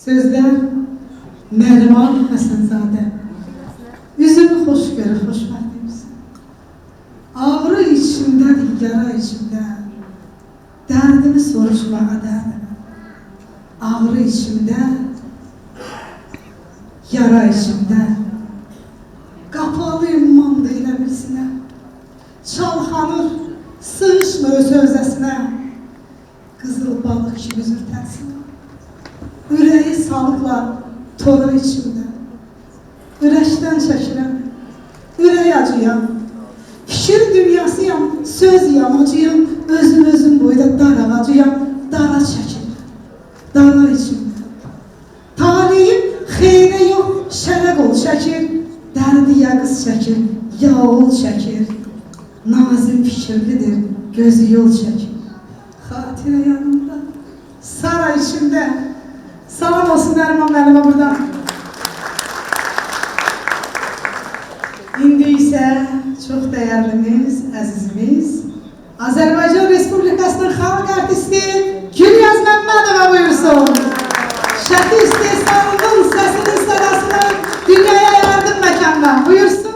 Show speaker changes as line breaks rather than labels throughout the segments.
Sözler Mehriban Həsənzadə. Üzümü xoş görür, xoşbəxtiyimsin. Ağrı içimdədir, yara içimdə. Dərdimi soruşmağa dərdimə. Ağrı içimdə, yara içimdə. Qapalı ümmandı elə bilsinə. Çalxanır, sığışmır öz özəsinə. Qızıl balıq kimi üzür tərsinə. Ürəyi salıqla tora içimdə. Ürəkdən çəkirəm, ürək acıyam. Fikir dünyasıyam, söz yamacıyam. Özüm boyda dar ağacıyam, dara çəkir, dara içimdə. Talihim xeyrə yox, şərə qol çəkir. Dərdi ya qız çəkir, ya oğul çəkir. Nazim fikirlidir, gözü yol çəkir. Xatirə yanımda, sara içimdə. Salam olsun Nərman müəllimə buradan. İndi isə çox dəyərlimiz, əzizimiz Azərbaycan Respublikasının xalq artisti Gülyaz Məmmədova buyursun. Şəfi istehsalının səsinin sədasını dünyaya yardım məkandan buyursun.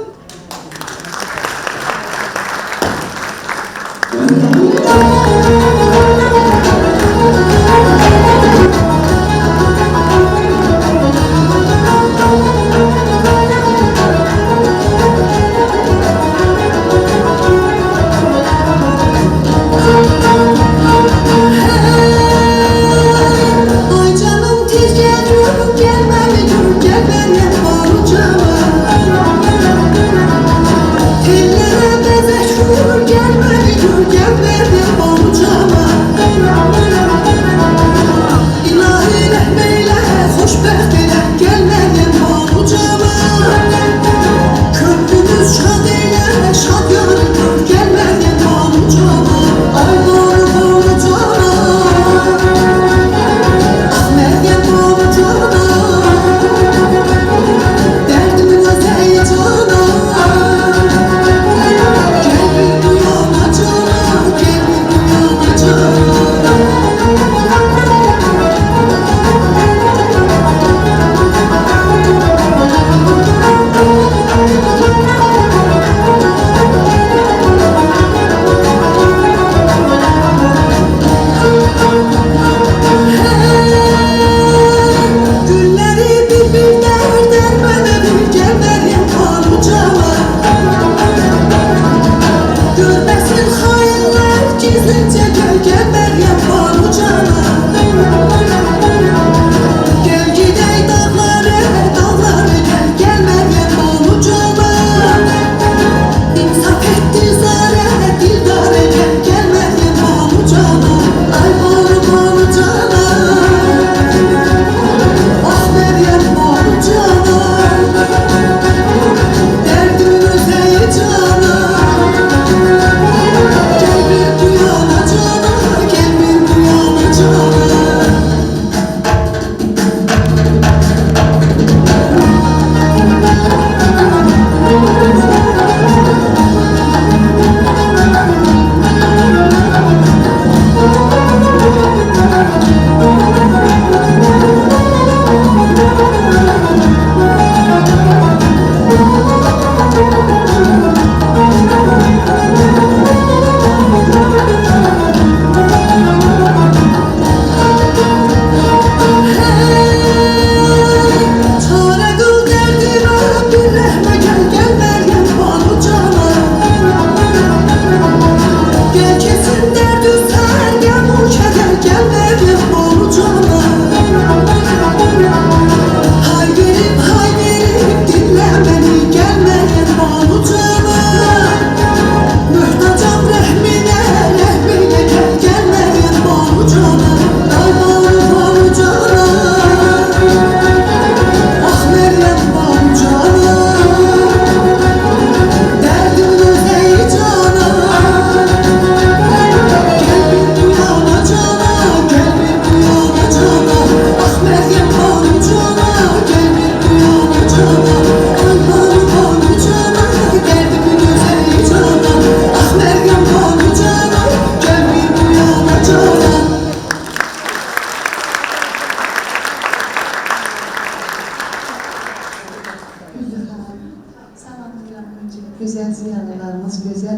gözəl ziyalılarımız, gözəl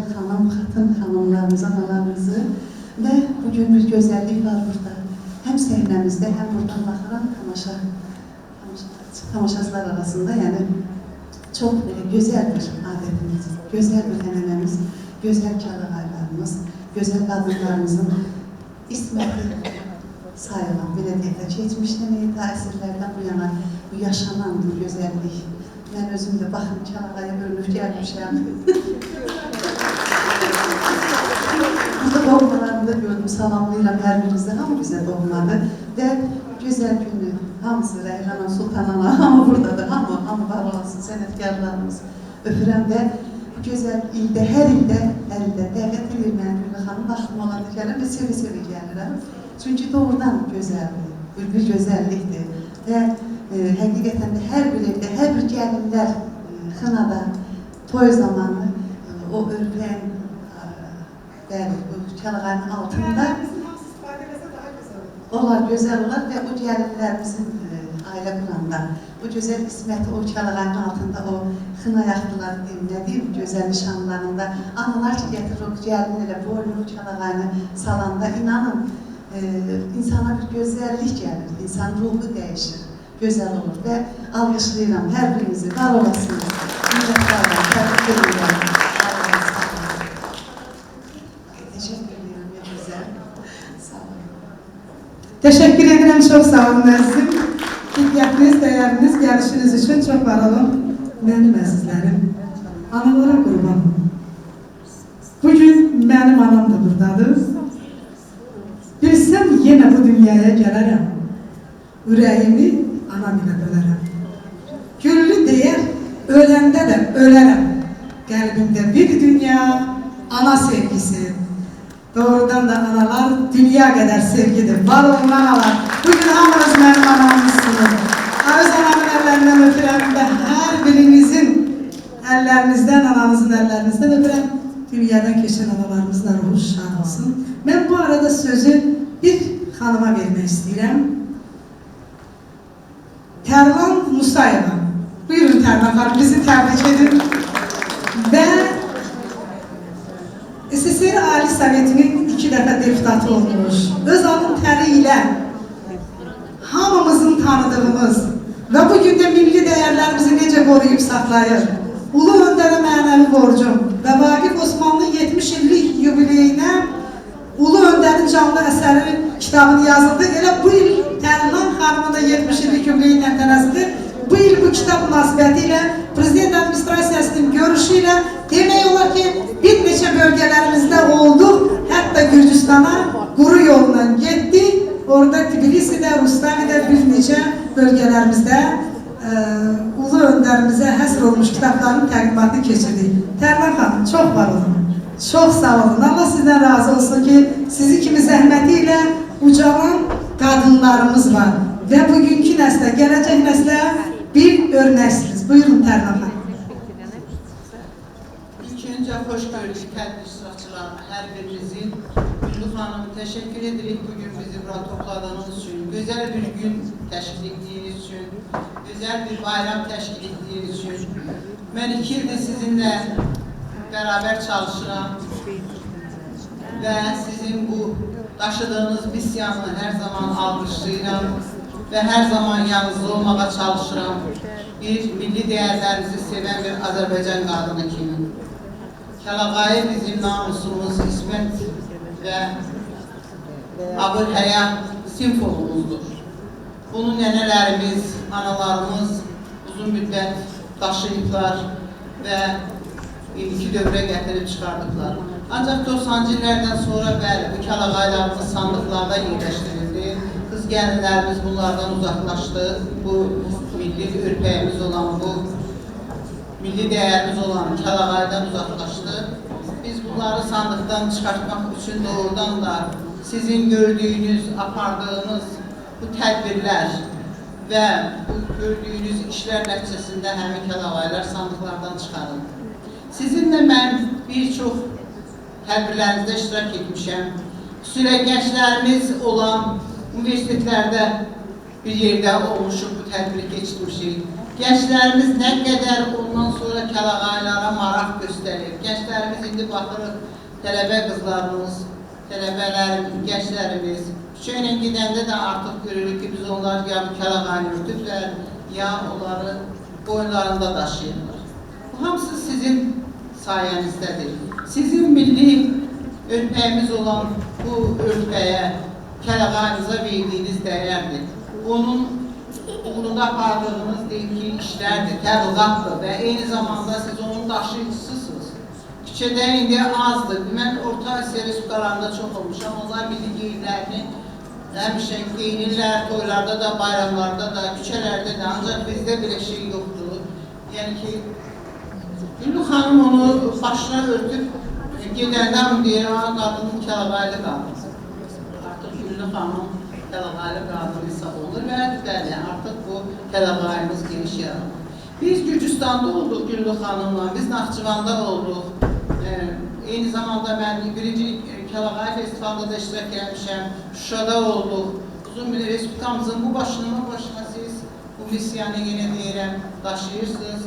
xanımlarımızı, analarımızı və bugün bir gözəllik var burada. Həm səhnəmizdə, həm buradan baxıram tamaşaçılar arasında, yəni çox belə gözəl bir adətimiz, gözəl bir ənənəmiz, gözəl kəlağaylarımız, gözəl qadınlarımızın İsməti sayılan, belə deyək də, keçmişdən əsrlərdən bu yana bu yaşanan bu gözəllik. Mən özüm də baxın, kəlağaya bölünüb gəlmişəm. Burada doğmalarını da gördüm, salamlayıram hər birinizdə, hamı bizə doğmadı və gözəl günü, hamısı Rəylana, Sultanana, hamı buradadır, hamı var olasın, sənətkarlarımız öpürəm və bu gözəl ildə, hər ildə dəvət edir mən Gülü xanım, vaxtım olanda gəlirəm və sevi-sevi gəlirəm. Çünki doğrudan gözəldir, bir gözəllikdir və həqiqətən də hər bir evdə, hər bir gəlinlər xınada, toy zamanı o örpən, bu kəlağayın altında onlar gözəl olar və o gəlinlərimizin ailə quranda, o gözəl qisməti o kəlağayın altında, o xına yaxdılar, nə deyim, gözəl nişanlarında, analar ki gətirir o gəlin elə boynu kəlağayını salanda, inanın, insana bir gözəllik gəlir, insan ruhu dəyişir, gözəl olur və alqışlayıram hər birinizi, var olasınız, minnətlərlə, təbrik edirəm. Teşekkür ederim, çok sağ olun əzizim. Diqqətiniz, dəyəriniz, gəlişiniz üçün çox var olun. Mənim əzizlərim, analara qurban. Bugün mənim anam da buradadır. Bilsəm yenə bu dünyaya gələrəm. Ürəyimi anam ilə bölərəm. Güllü deyər, öləndə də ölərəm. Qəlbimdə bir dünya ana sevgisi. Doğrudan da analar dünya kadar sevgidir. Var olun analar. Bugün hamınız mənim anamızsınız. Öz anamın ellerinden öpürəm və hər birinizin ellerinizden, ananızın ellerinizden öpürəm. Dünyadan keçən analarımızla ruhu şad olsun. Mən bu arada sözü bir xanıma vermək istəyirəm. Tərlan Musayeva. Buyurun Tərlan xanım, bizi təbrik edin. Və SSR Ali Sovetinin 2 dəfə deputatı olmuş, öz alın təri ilə hamımızın tanıdığımız və bugün də milli dəyərlərimizi necə qoruyub saxlayır. Ulu öndərə mənəvi borcum və Vaqif Osmanlı 70 illik yubileyinə Ulu Öndərin canlı əsəri kitabını yazıldı. Elə bu il Tərlan xanımın da 70 illik yubileyi təntənəsidir. Bu il bu kitab münasibəti ilə Prezident Administrasiyasının görüşü ilə demək olar ki, bir neçə bölgələrimizdə olduq, hətta Gürcüstana quru yolla getdik. Orada Tbilisi'də, Rustavi'də bir neçə bölgələrimizdə Ulu Öndərimizə həsr olmuş kitabların təqdimatını keçirdik. Tərlan xanım, çox var olun, çox sağ olun. Allah sizdən razı olsun ki, sizi kimi zəhməti ilə ucalan qadınlarımız var və bugünkü nəslə, gələcək nəslə bir örnəksiniz. Buyurun Tərlan xanım.
Önce hoş gördük tədbir iştirakçılarına, hər birinizin. Gülü xanım, təşəkkür edirik bugün bizi bura topladığınız üçün, gözəl bir gün təşkil etdiyiniz üçün, gözəl bir bayram təşkil etdiyiniz üçün. Mən 2 ildir sizinlə beraber çalışıram və sizin bu daşıdığınız misyanı hər zaman alqışlayıram və hər zaman yanınızda olmağa çalışıram. Bir milli dəyərlərimizi sevən bir Azərbaycan qadını kimi. Kəlağayı bizim namusumuz, İsmət və Abır-Həya simfolumuzdur. Bunu nənələrimiz, analarımız uzun müddət daşıyıblar və indiki dövrə gətirib çıxardıqlar. Ancaq 90-cı illərdən sonra bəli, bu kəlağaylarımız sandıqlarda yerləşdirildi. Qız gəlinlərimiz bunlardan uzaqlaşdı. Bu milli ürpəyimiz olan, bu milli dəyərimiz olan kəlağaydan uzaqlaşdı. Biz bunları sandıqdan çıxartmaq üçün doğrudan da sizin gördüyünüz, apardığınız bu tədbirlər və bu gördüyünüz işlər nəticəsində həmin kəlağaylar sandıqlardan çıxarıldı. Sizinlə mən bir çox tədbirlərinizdə iştirak etmişəm. Xüsusilə gənclərimiz olan universitetlərdə bir yerdə olmuşuq, bu tədbiri keçirmişik. Gənclərimiz nə qədər ondan sonra kəlağaylara maraq göstərir. Gənclərimiz indi baxırıq, tələbə qızlarımız, tələbələrimiz, gənclərimiz küçə ilə gedəndə də artıq görürük ki, biz onları ya kəlağayını örtüblər, ya onları boyunlarında daşıyırlar. Bu hamısı sizin sayənizdədir. Sizin milli örtbəyimiz olan bu örtbəyə, kəlağayınıza verdiyiniz dəyərdir. Onun uğrunda apardığınız deyim ki, işlərdir, təbliğatdır və eyni zamanda siz onun daşıyıcısısınız. Küçədə indi azdır. Mən Orta Asiya respublikalarında çox olmuşam. Onlar milli geyimlərini həmişə geyinirlər, toylarda da, bayramlarda da, küçələrdə də. Ancaq bizdə belə şey yoxdur. Yəni ki, Güllü xanım onu başına örtüb gedəndə onu deyir, qadının kəlağaylı qadın. Artıq Güllü xanım kəlağaylı qadın hesab olur və bəli, artıq bu kəlağayımız geniş yaranır. Biz Gürcüstanda olduq Güllü xanımla, biz Naxçıvanda olduq. Eyni zamanda mən birinci Kəlağay festivalında da iştirak etmişəm, Şuşada olduq. Uzun bir respublikamızın bu başına siz bu missiyanı yenə deyirəm, daşıyırsınız,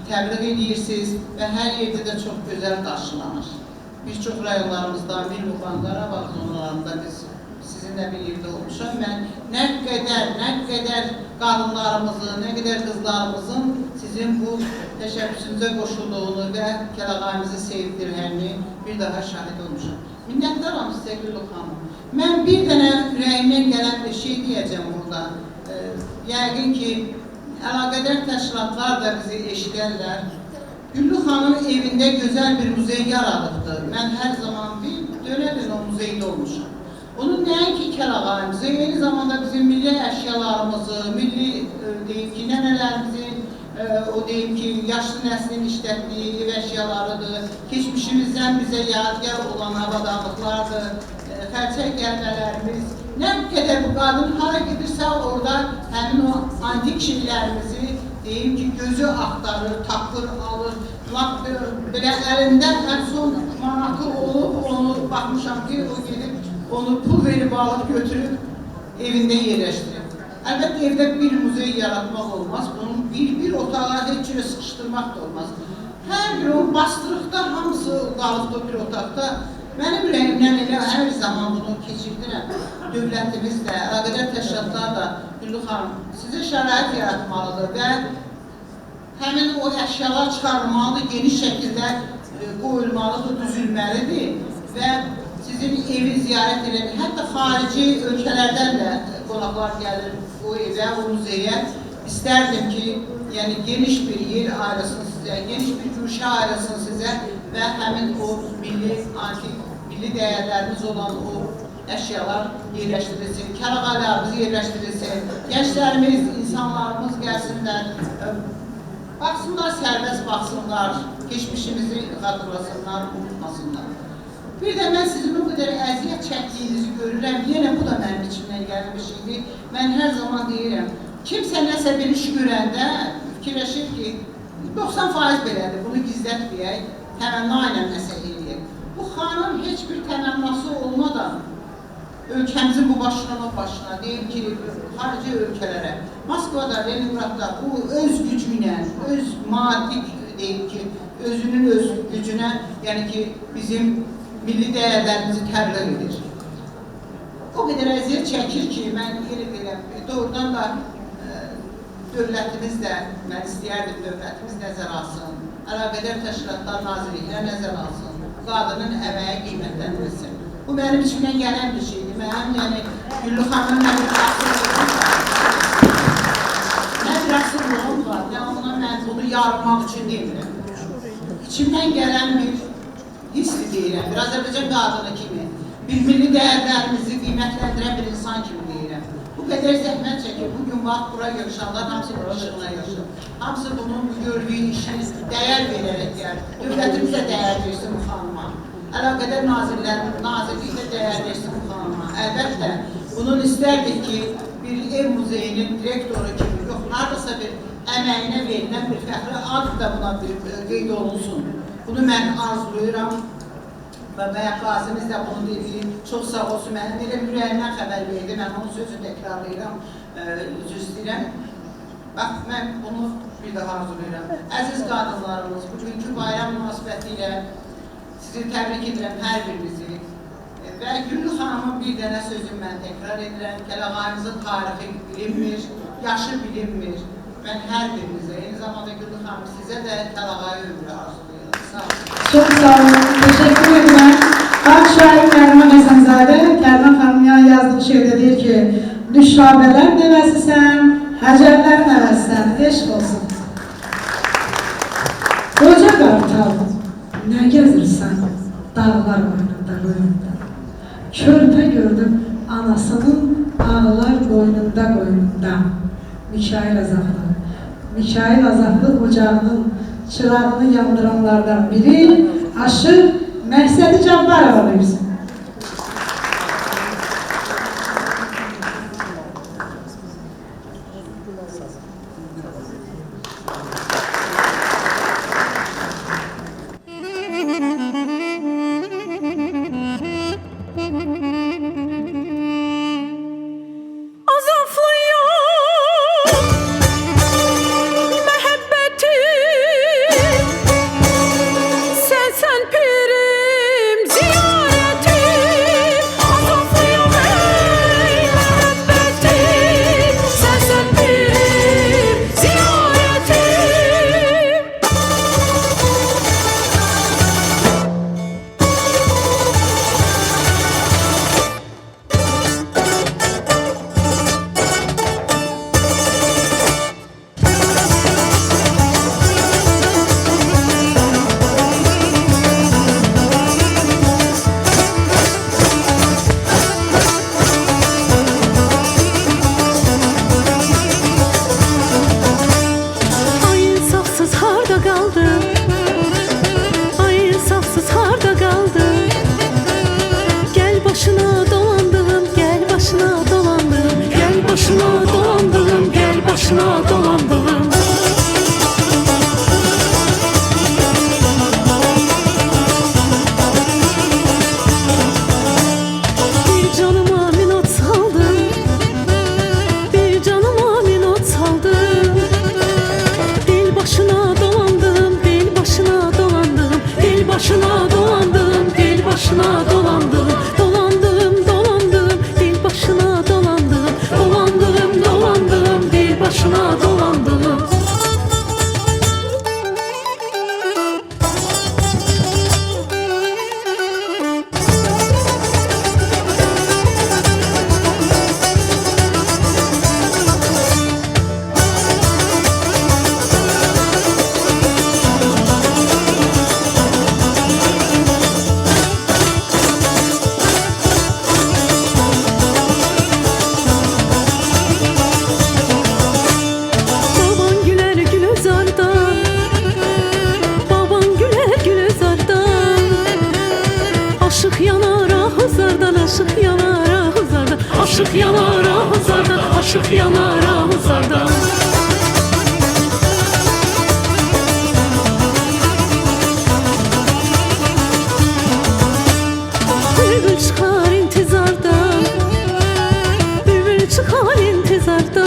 təbliğ edirsiniz və hər yerdə də çox gözəl qarşılanır. Bir çox rayonlarımızda, Milluxan, Qarabağ zonalarında biz sizinlə bir yerdə olmuşam. Mən nə qədər qadınlarımızın, nə qədər qızlarımızın sizin bu təşəbbüsünüzə qoşulduğunu və kəlağayımızı sevdirhəni bir daha şahid olmuşam. Minnətdaram sizə Güllü xanım. Mən bir dənə ürəyimdən gələn bir şey deyəcəm burada. Yəqin ki, əlaqədar təşkilatlar da bizi eşidərlər. Güllü xanım evində gözəl bir muzey yaradıbdır. Mən hər zaman bir dönəmin o muzeydə olmuşam. Onun nəinki kəlağayımızı, eyni zamanda bizim milli əşyalarımızı, milli deyim ki, nənələrimizin, o deyim ki, yaşlı nəslin işlətdiyi ev əşyalarıdır, keçmişimizdən bizə yadigar olan avadanlıqlardır, xərçək gəlmələrimiz, nə qədər bu qadın hara gedirsə orada həmin o antik şeylərimizi deyim ki, gözü axtarır, tapır, alır, belə əlində ən son manatı olub, onu baxmışam ki, o gedib, onu pul verib alıb götürüb evində yerləşdirir. Əlbəttə evdə bir muzey yaratmaq olmaz, bunun bir otağa heç cürə sıxışdırmaq da olmaz. Hər bir o bastırıqda hamısı qalıbdır bir otaqda. Mənim ürəyimdən elə hər zaman bunu keçirdirəm. Dövlətimiz də, əlaqədar təşkilatlar da, Güllü xanım, sizə şərait yaratmalıdır və həmin o əşyalar çıxarılmalıdır, geniş şəkildə qoyulmalıdır, düzülməlidir və sizin evi ziyarət edən, hətta xarici ölkələrdən də qonaqlar gəlir o evə, o muzeyə. İstərdim ki, yəni geniş bir yer ayrılsın sizə, geniş bir güşə ayrılsın sizə və həmin o milli dəyərlərimiz olan o əşyalar yerləşdirilsin, kəlağaylarımız yerləşdirilsin, gənclərimiz, insanlarımız gəlsinlər, baxsınlar, sərbəst baxsınlar, keçmişimizi xatırlasınlar, unutmasınlar. Bir də mən sizin o qədər əziyyət çəkdiyinizi görürəm, yenə bu da mənim içimdən gələn bir şeydir. Mən hər zaman deyirəm, kimsə nəsə bir iş görəndə fikirləşir ki, 90% belədir, bunu gizlətməyək, təmənna ilə nəsə eləyək. Bu xanım heç bir təmənnası olmadan ölkəmizin bu başına deyim ki, xarici ölkələrə, Moskvada, Leningradda bu öz gücü ilə, öz maddi deyim ki, özünün öz gücünə, yəni ki, bizim milli dəyərlərimizi təbliğ edir. O qədər əziyyət çəkir ki, mən yenə deyirəm, doğrudan da dövlətimiz də, mən istəyərdim dövlətimiz nəzər alsın, əlaqədar təşkilatlar nazirliklər nəzər alsın, qadının əməyi qiymətləndirilsin. Bu mənim içimdən gələn bir şeydir. Mənim, yəni, Güllü xanım nə bir asırlığım var, nə ona mən bunu yarmaq üçün demirəm. İçimdən gələn bir hissi deyirəm, bir Azərbaycan qadını kimi, bir milli dəyərlərimizi qiymətləndirən bir insan kimi deyirəm. Bu qədər zəhmət çəkir, bugün vaxt bura yığışanlar, hamısı bu işığına yığışır. Hamısı bunun gördüyü işini dəyər verərək gəlir. Dövlətimiz də dəyər versin bu xanıma. Əlaqədar nazirliklə dəyər versin bu xanıma. Əlbəttə, bunun istərdik ki, bir ev muzeyinin direktoru kimi, yox, haradasa bir əməyinə verilən bir fəxri ad da buna qeyd olunsun. Bunu mən arzuluyuram və bayaq qazimiz də bunu dedi, çox sağ olsun, mənim elə ürəyimdən xəbər verdi, mən onun sözünü təkrarlayıram. üzr istəyirəm. Bax, mən bunu bir daha arzulayıram. Əziz qadınlarımız, bugünkü bayram münasibəti ilə sizi təbrik edirəm hər birinizi. Və Güllü xanımın bir dənə sözünü mən təkrar edirəm. Kəlağayımızın tarixi bilinmir, yaşı bilinmir. Mən hər birinizə, eyni zamanda Güllü xanım sizə də Kəlağay ömrü arzulayıram. Sağ olun.
Çok sağ olun. Teşekkür ederim. Halk şair Kərman Həsənzadə, Kərman xanımın yazdığı şeydə deyir ki, Nüşabələr nəvəsisən, Həcərlər nəvəsisən, eşq olsun. Qoca qartal, nə gəzirsən dağlar qoynunda. Körpə gördüm anasının ağlar qoynunda. Mikail Azaflı. Mikail Azaflı ocağının çırağını yandıranlardan biri Aşıq Məhsədi Cabbarov olursun.
Aşık yanar ahuzarda, aşık yanar ahuzarda. Bülbül çıkar intizarda, bülbül çıkar intizarda.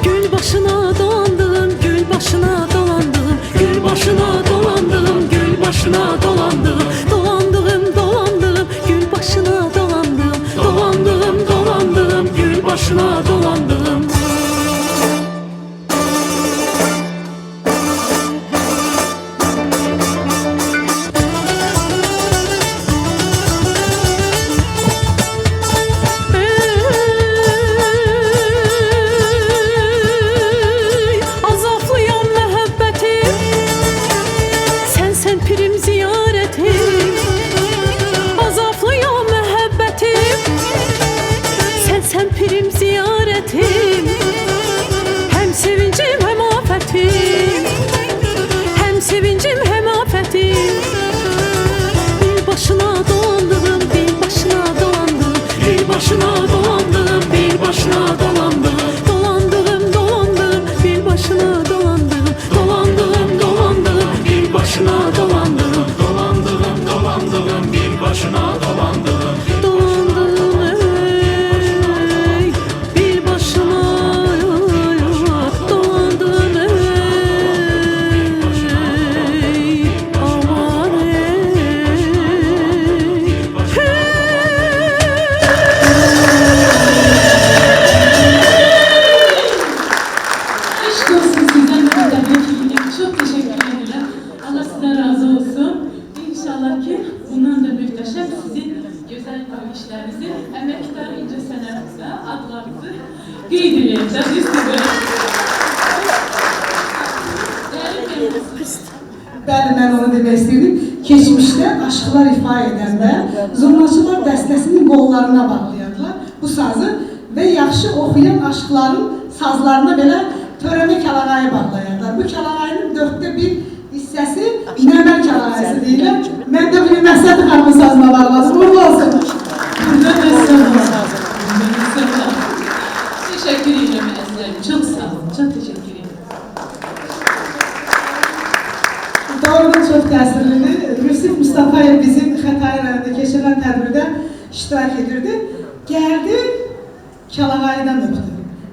Gül başına dolandım, gül başına dolandım, gül başına dolandım, gül başına dolandım. Dolandım, dolandım, gül başına dolandım, dolandım, dolandım, gül başına dolandım. Hem sevincim hem afetim, hem sevincim hem afetim. Bir başına dolandım, bir başına dolandım, bir başına dolandım, bir başına dolandım. Dolandım, dolandım, bir başına dolandım, dolandım, dolandım, bir başına dolandım. Dolandım, dolandım, bir başına dolandım. Dolandım, bir
Bəli, mən onu demək istəyirdim. Keçmişdə aşıqlar ifa edəndə zurnaçılar dəstəsinin qollarına bağlayardılar bu sazı və yaxşı oxuyan aşıqların sazlarına belə törəmə kəlağayı bağlayardılar. Bu kəlağayının 1/4 hissəsi nəmər kəlağayısı deyirlər. Mən də bir Məsəd xanımın sazına bağladım. Uğurlu olsun.
Teşekkür ederim Ezgi'm. Çok sağ olun. Çok teşekkür ederim.
Doğrudan çox təsirlidir. Yusif Mustafayev bizim Xətai rayonunda keçirilən tədbirdə iştirak edirdi. Gəldi, Kəlağayıdan öpdü.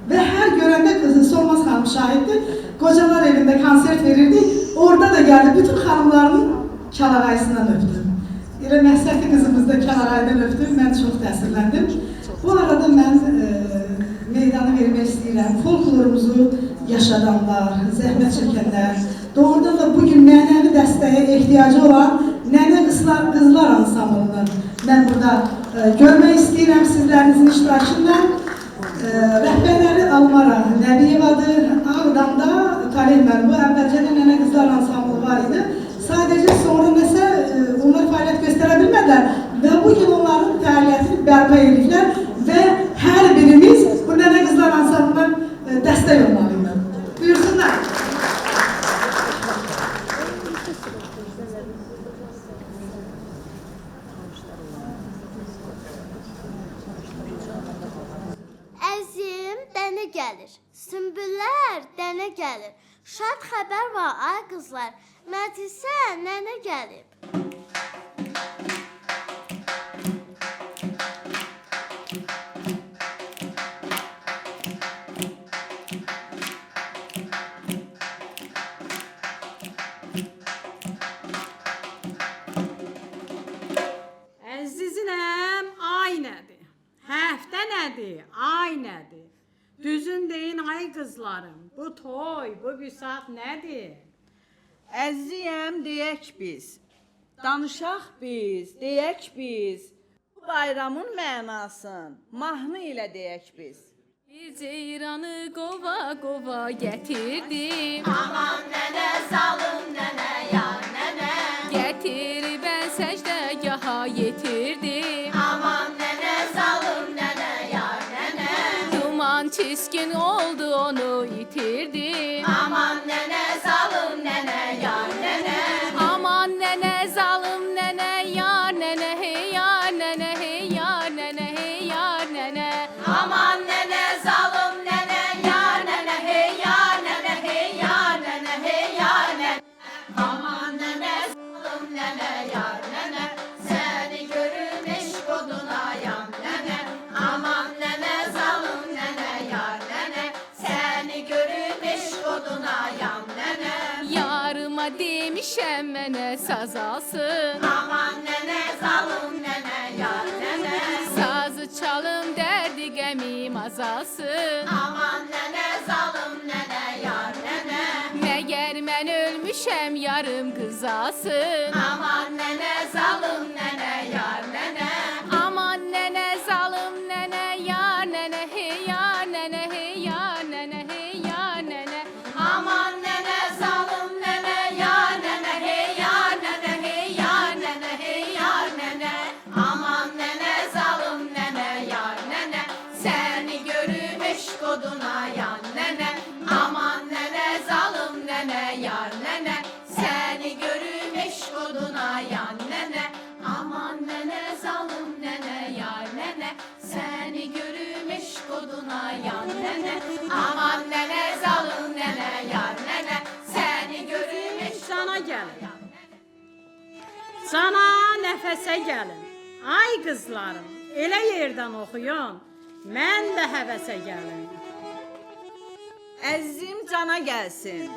Və hər görəndə qızı Solmaz xanım şahiddir. Qocalar evində konsert verirdi. Orada da gəldi, bütün xanımlarının Kəlağayısından öpdü. Elə Məhsəti qızımız da Kəlağayıdan öpdü. Mən çox təsirləndim. Bu arada mən meydanı vermək istəyirəm. Folklorumuzu yaşadanlar, zəhmət çəkənlər, doğrudan da bugün mənəvi dəstəyə ehtiyacı olan Nənə Qızlar ansamblını mən burada görmək istəyirəm sizlərinizin iştirakında. Rəhbərləri Almara Nəbiyevadır, Ağdamda Talih Mərbu, əvvəlcədə Nənə Qızlar ansamblı var idi. Sadəcə sonra nəsə onlar fəaliyyət göstərə bilmədilər və bugün onların fəaliyyətini bərpa ediblər və hər birimiz bu Nənə Qızlar ansamblına dəstək olmalıyıq. Buyursunlar.
Əzim dənə gəlir, sümbüllər dənə gəlir. Şad xəbər var ay qızlar, Mətisə nənə gəlib.
Əzizinem, ay nədir? Həftə nədir? Ay nədir? Düzün deyin ay qızlarım, bu toy, bu büsat nədir?
Əziziyəm deyək biz, danışaq biz, deyək biz, bu bayramın mənasın, mahnı ilə deyək biz.
Bir ceyranı qova qova gətirdim.
Aman nənə, zalım nənə, yar nənə.
Gətirib mən səcdəgaha yetirdim.
Aman nənə, zalım nənə, yar nənə.
Duman çiskin oldu onu itirdim.
Aman nənə, zalım nənə, yar nənə.
Aman nənə zalım nənə yar nənə hey yar nənə hey yar nənə hey yar nənə.
Aman nənə, zalım nənə, yar nənə, hey yar nənə, hey yar nənə, hey yar nənə. Aman nənə, zalım nənə, yar nənə, səni görüm eşq oduna yan nənə. Aman nənə, zalım nənə, yar nənə, səni görüm eşq oduna yan nənə.
Yarıma demişəm mənə saz alsın.
Aman nənə, zalım nənə, yar nənə.
Sazı çalım dərdi qəmim azalsın.
Aman nənə, zalım nənə, yar nənə.
Məgər mən ölmüşəm yarım qızasın.
Aman nənə, zalım nənə, yar nənə.
Aman nənə zalım nənə yar nənə hey yar nənə hey yar nənə hey yar nənə.
Aman nənə, zalım nənə, yar nənə, hey yar nənə, hey yar nənə, hey yar nənə. Aman nənə, zalım nənə, yar nənə, səni görüm eşq oduna yan nənə. Aman nənə, zalım nənə, yar nənə, səni görüm eşq oduna yan nənə. Aman nənə, zalım nənə, yar nənə, səni görüm eşq oduna yan nənə. Aman nənə, zalım nənə, yar nənə, səni görüm eşq
Cana gəlin, cana nəfəsə gəlin. Ay qızlarım, elə yerdən oxuyun, mən də həvəsə gəlin.
Əzizim cana gəlsin,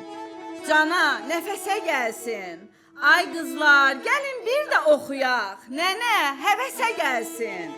cana nəfəsə gəlsin. Ay qızlar, gəlin bir də oxuyaq, nənə həvəsə gəlsin.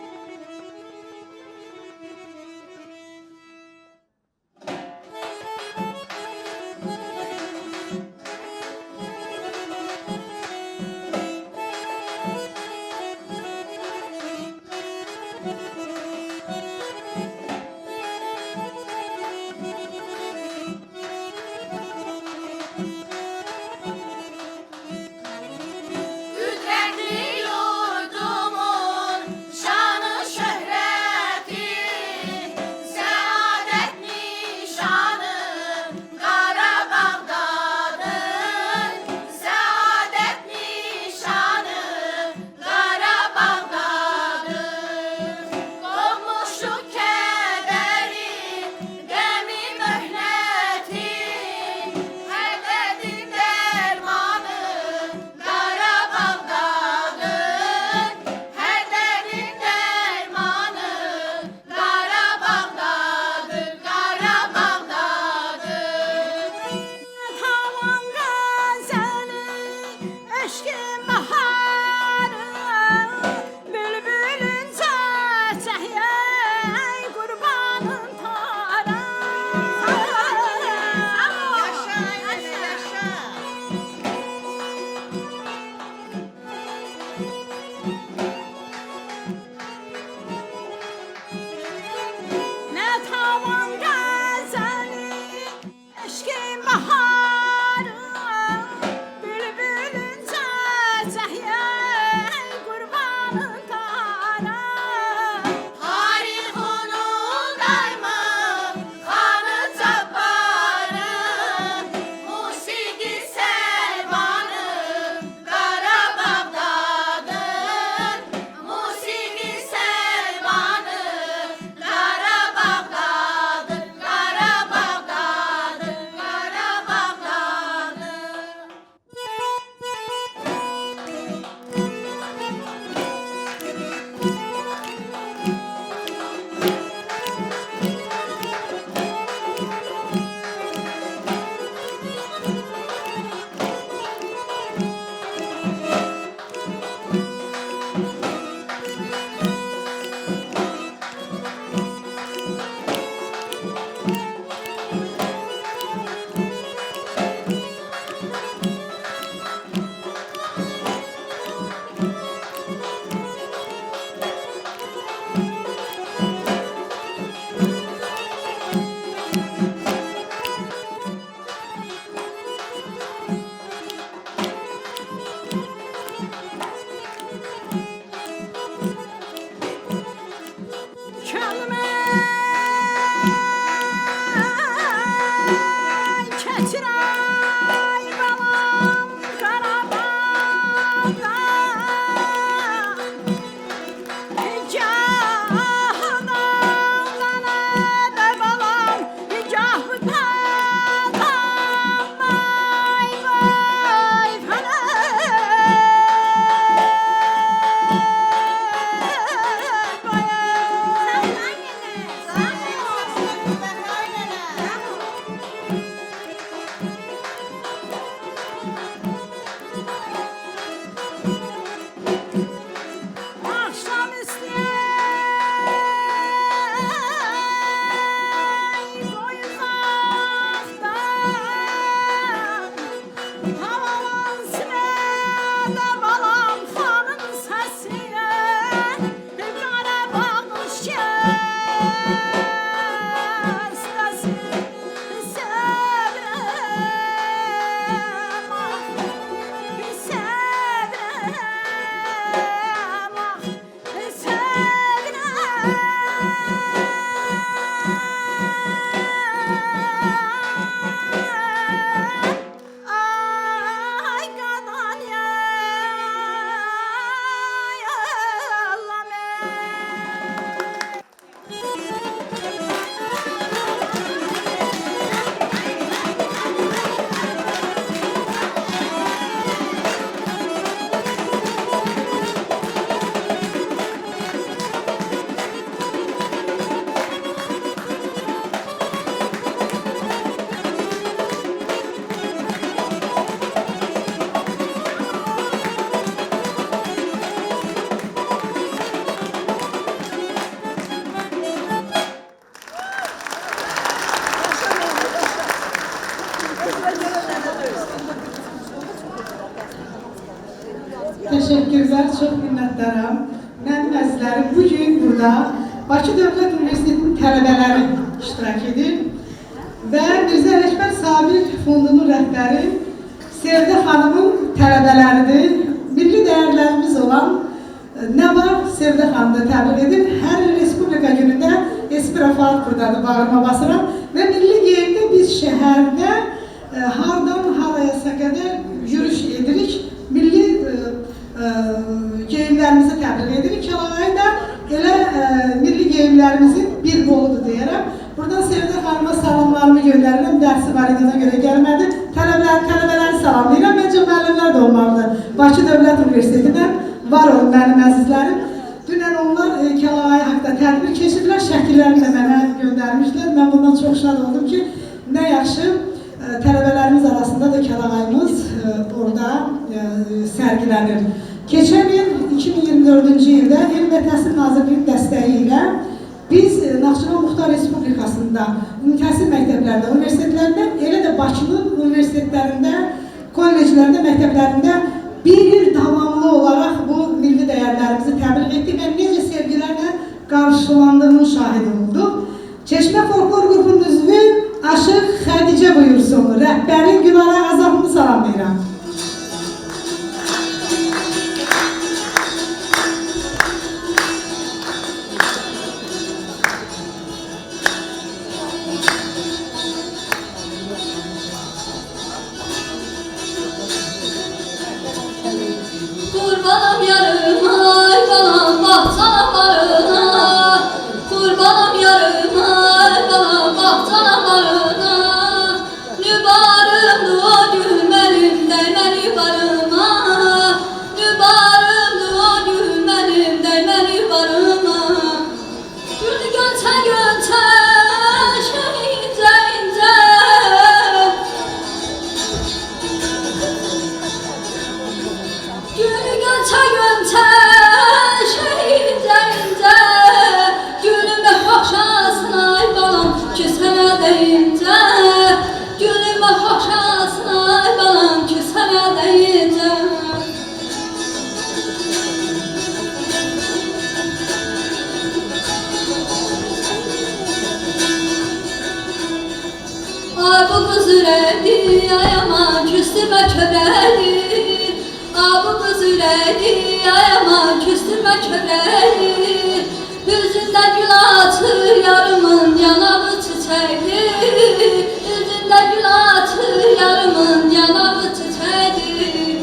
teşekkürler, çok minnətdaram. Mənim əzizlərim, bugün burada Bakı Dövlət Universitetinin tələbələri iştirak edir və Mirzə Ələkbər Sabir Fondunun rəhbəri Sevdə xanımın tələbələridir. Milli dəyərlərimiz olan nə var? Sevdə xanım da təbliğ edir. Hər il Respublika günündə Esprafat buradadır, bağırma basıram və milli geyimdə biz şəhərdə hardan harayasa qədər yürüyüş edirik. Milli geyimlərimizi təbliğ edirik. Kəlağayı da elə milli geyimlərimizin bir qoludur deyərəm. Buradan Sevdə xanıma salamlarımı göndərirəm. Dərsi var idiyana görə gəlmədi. Tələbələri salamlayıram. Məncə müəllimlər də olmalıdır. Bakı Dövlət Universitetindən var olun mənim əzizlərim. Dünən onlar Kəlağayı haqda tədbir keçirdilər. Şəkillərini də mənə göndərmişlər. Mən bundan çox şad oldum ki, nə yaxşı tələbələrimiz arasında da Kəlağayımız orada sərgilənir. Keçən il 2024-cü ildə Elm və Təhsil Nazirliyinin dəstəyi ilə biz Naxçıvan Muxtar Respublikasında təhsil məktəblərində, universitetlərində, elə də Bakının universitetlərində, kolleclərində, məktəblərində bir il davamlı olaraq bu milli dəyərlərimizi təbliğ etdik və necə sevgilərlə qarşılandığının şahidi olduq. Çeşmə Folklor qrupunun üzvü Aşıq Xədicə buyursun. Rəhbəri Gülara Azamını salamlayıram.
Kurbanım yarım ay balam baksana barına. Kurbanım yarım ay balam baksana barına. Nübarımdı o gül benim değmeni barıma. Nübarımdı o gül benim değmeni barıma. Gülü gönçe gönçe şehince ince. Gülü gönçe gönçe şehince ince. Gülüme hoşasın ay balam ki sana deyince. Gülüme hoşasın ay balam ki sana deyince. Ay bu kız üredi, ay aman küstürme köbredi. Ay bu kız üredi, ay aman küstürme köbredi. Yüzünde gül atır yarımın yanağı çiçeği. Yüzünde gül atır yarımın yanağı çiçeği.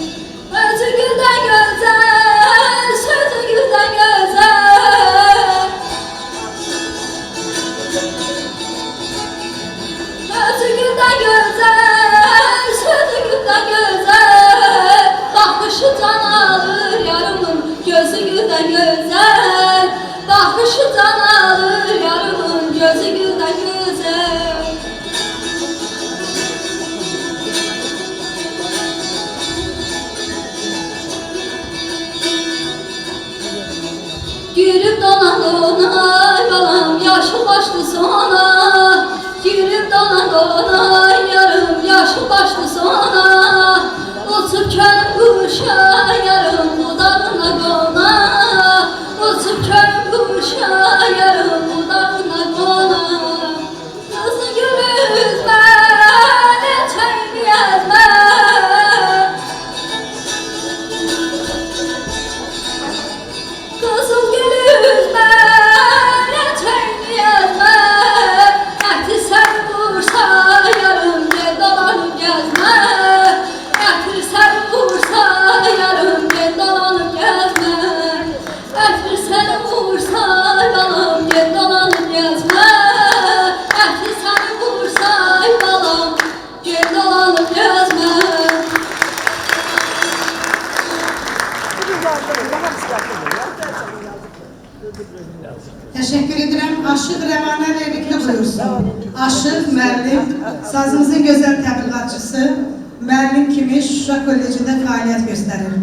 Özü gülden güzel, sözü gülden güzel. Özü gülden güzel, sözü gülden güzel. Bakışı can alır yarımın, gözü gülden güzel. Bakışı can alır yarımın, gözü gülden güzel. Gülüm donan donay balam yaşı başlı sona. Gülüm donan donay yarım yaşı başlı sona. Uçurken kuşa yarım dudağına kona. Uçurken kuşa yarım dudağına kona. Kızı gül üzme ne çayını yazma. Kızıl gül üzme ne çayını yazma. Eti sen vursa yarım gel dolanıp gezme. Eti sen vursa yarım gel dolanıp gezme. Eti sen vursa balam gel dolanıp gezme. Eti sen vursa balam gel dolanıp gezme.
Teşekkür ederim. Aşıq Rəvanə Lerikli buyursun. Aşıq müəllim, sazımızın gözəl təbliğatçısı, müəllim kimi Şuşa Kollecində fəaliyyət göstərir.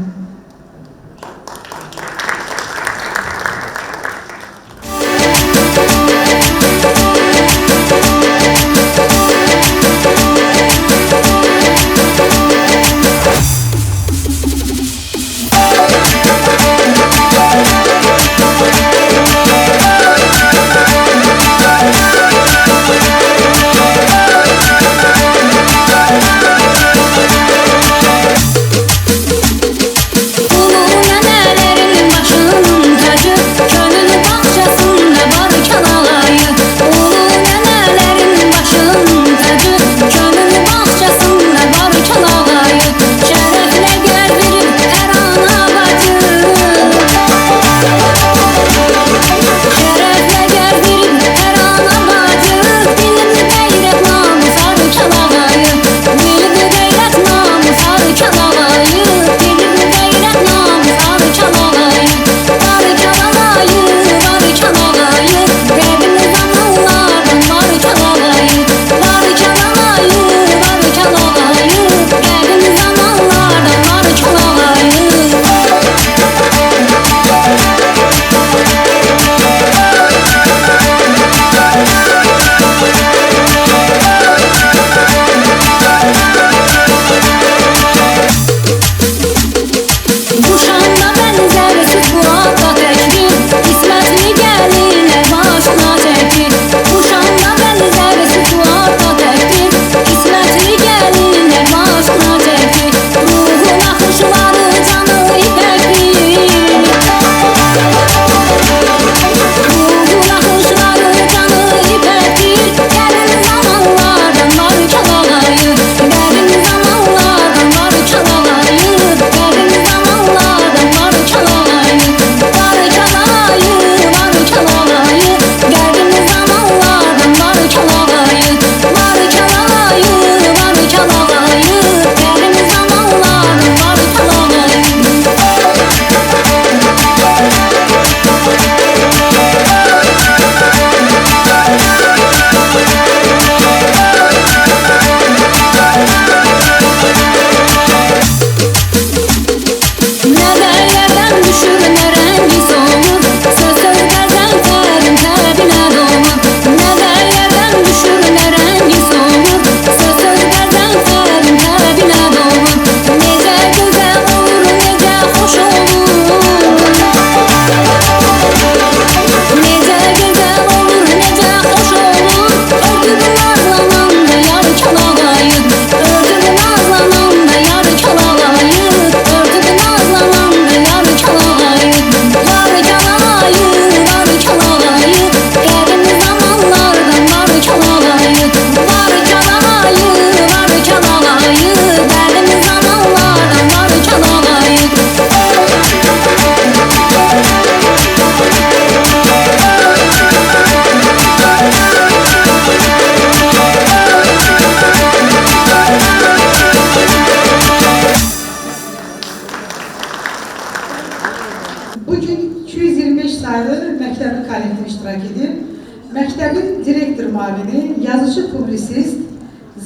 Müzik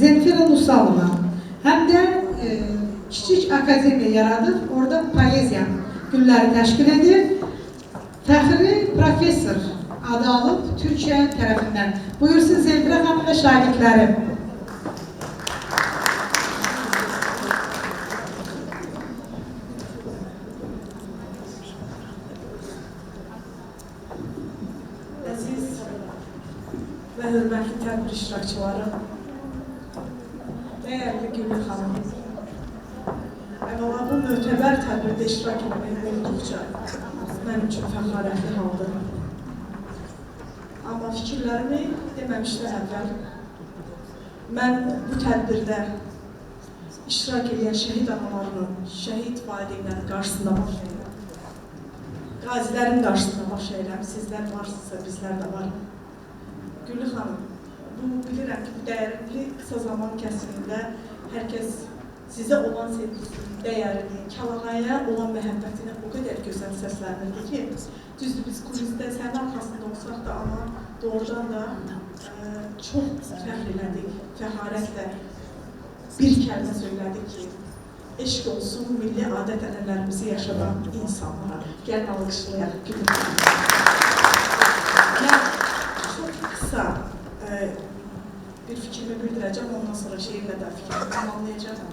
Zemfira Nusalova. Həm də kiçik akademiya yaradıb, orada poeziya günləri təşkil edir. Fəxri professor adı alıb Türkiyə tərəfindən. Buyursun Zemfira xanım və şagirdləri.
Əziz və hörmətli tədbir iştirakçıları, dəyərli Gülür xanım, əvvəla bu mötəbər tədbirdə iştirak etmək olduqca mənim üçün fəxarətli haldır. Amma fikirlərimi deməmişdən əvvəl mən bu tədbirdə iştirak edən şəhid analarının, şəhid valideynlərin qarşısında baş əyirəm. Qazilərin qarşısında baş əyirəm. Sizlər varsınızsa bizlər də var. Gülür xanım, bilirəm ki, bu dəyərli qısa zaman kəsimində hər kəs sizə olan sevgisini, dəyərini, Kəlağaya olan məhəbbətini o qədər gözəl səsləndirdi ki, düzdür biz kulüsdə sənin arxasında olsaq da, amma doğrudan da çox fəxr elədik, fəxarətlə bir kəlmə söylədik ki, eşq olsun milli adət-ənənələrimizi yaşadan insanlara. Gəlin alqışlayaq Gülür xanım. Mən çox qısa bir fikrimi bildirəcəm, ondan sonra şeirlə də fikrimi tamamlayacağım.